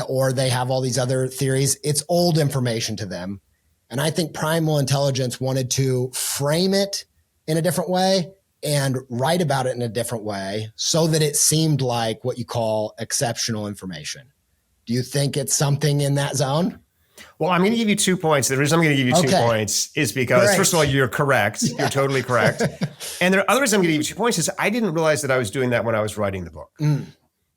S2: or they have all these other theories. It's old information to them. And I think Primal Intelligence wanted to frame it in a different way and write about it in a different way so that it seemed like what you call exceptional information. Do you think it's something in that zone?
S3: Well, I'm going to give you 2 points. The reason I'm going to give you 2 points is because, first of all, you're correct. Yeah. You're totally correct. And the other reason I'm going to give you 2 points is I didn't realize that I was doing that when I was writing the book.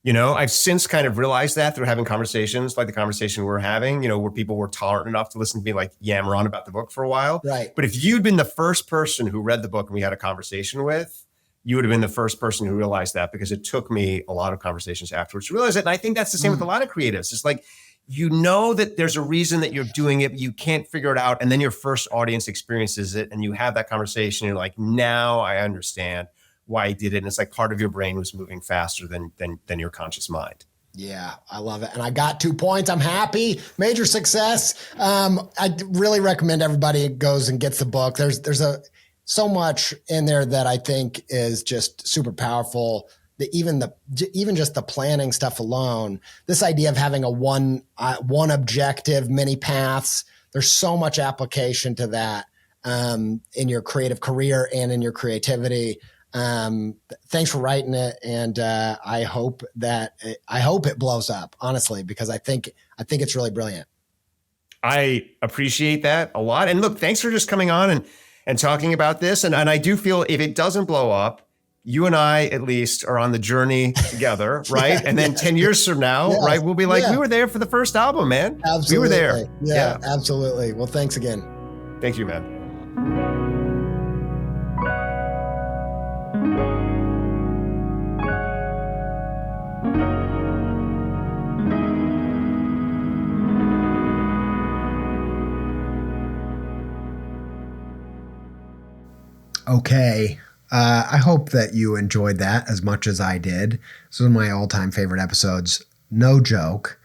S3: You know, I've since kind of realized that through having conversations like the conversation we're having, you know, where people were tolerant enough to listen to me like yammer on about the book for a while.
S2: Right.
S3: But if you'd been the first person who read the book and we had a conversation with, you would have been the first person who realized that, because it took me a lot of conversations afterwards to realize it. And I think that's the same with a lot of creatives. It's like, you know that there's a reason that you're doing it, but you can't figure it out. And then your first audience experiences it and you have that conversation. You're like, now I understand why I did it. And it's like part of your brain was moving faster than your conscious mind.
S2: Yeah, I love it. And I got 2 points. I'm happy. Major success. I really recommend everybody goes and gets the book. There's so much in there that I think is just super powerful. Even just the planning stuff alone, this idea of having a one objective, many paths, there's so much application to that in your creative career and in your creativity. Thanks for writing it, and I hope it blows up, honestly, because I think it's really brilliant.
S3: I appreciate that a lot. And look, thanks for just coming on and talking about this. And I do feel if it doesn't blow up, you and I at least are on the journey together, right? And then 10 years from now, right, we'll be like, we were there for the first album, man.
S2: Absolutely.
S3: We were there.
S2: Yeah, absolutely. Well, thanks again.
S3: Thank you, man.
S2: Okay. I hope that you enjoyed that as much as I did. This was one of my all-time favorite episodes. No joke.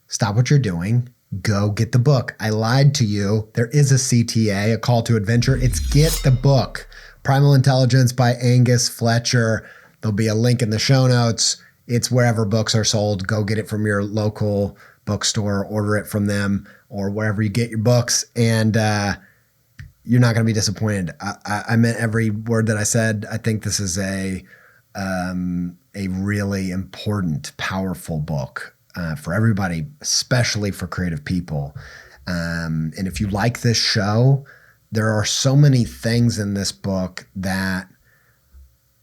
S2: Stop what you're doing. Go get the book. I lied to you. There is a CTA, a call to adventure. It's get the book. Primal Intelligence by Angus Fletcher. There'll be a link in the show notes. It's wherever books are sold. Go get it from your local bookstore. Order it from them or wherever you get your books. And you're not going to be disappointed. I meant every word that I said. I think this is a really important, powerful book for everybody, especially for creative people. And if you like this show, there are so many things in this book that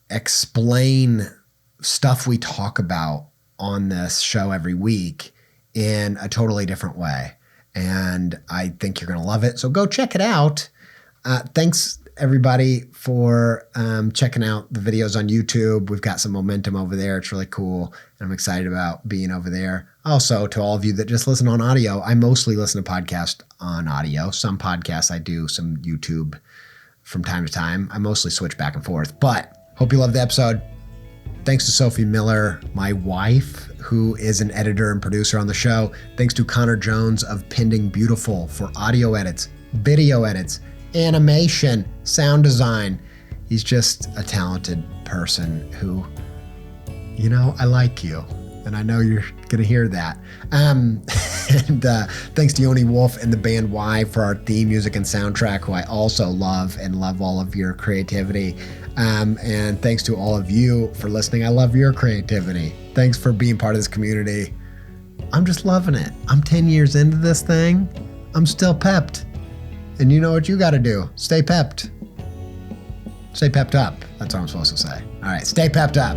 S2: explain stuff we talk about on this show every week in a totally different way. And I think you're going to love it. So go check it out. Thanks, everybody, for checking out the videos on YouTube. We've got some momentum over there. It's really cool. And I'm excited about being over there. Also, to all of you that just listen on audio, I mostly listen to podcasts on audio. Some podcasts I do, some YouTube from time to time. I mostly switch back and forth. But hope you love the episode. Thanks to Sophie Miller, my wife, who is an editor and producer on the show. Thanks to Connor Jones of Pending Beautiful for audio edits, video edits, animation, sound design. He's just a talented person who, you know, I like you. And I know you're going to hear that. And thanks to Yoni Wolf and the band Y for our theme music and soundtrack, who I also love and love all of your creativity. And thanks to all of you for listening. I love your creativity. Thanks for being part of this community. I'm just loving it. I'm 10 years into this thing. I'm still pepped. And you know what you got to do? Stay pepped. Stay pepped up. That's what I'm supposed to say. All right, stay pepped up.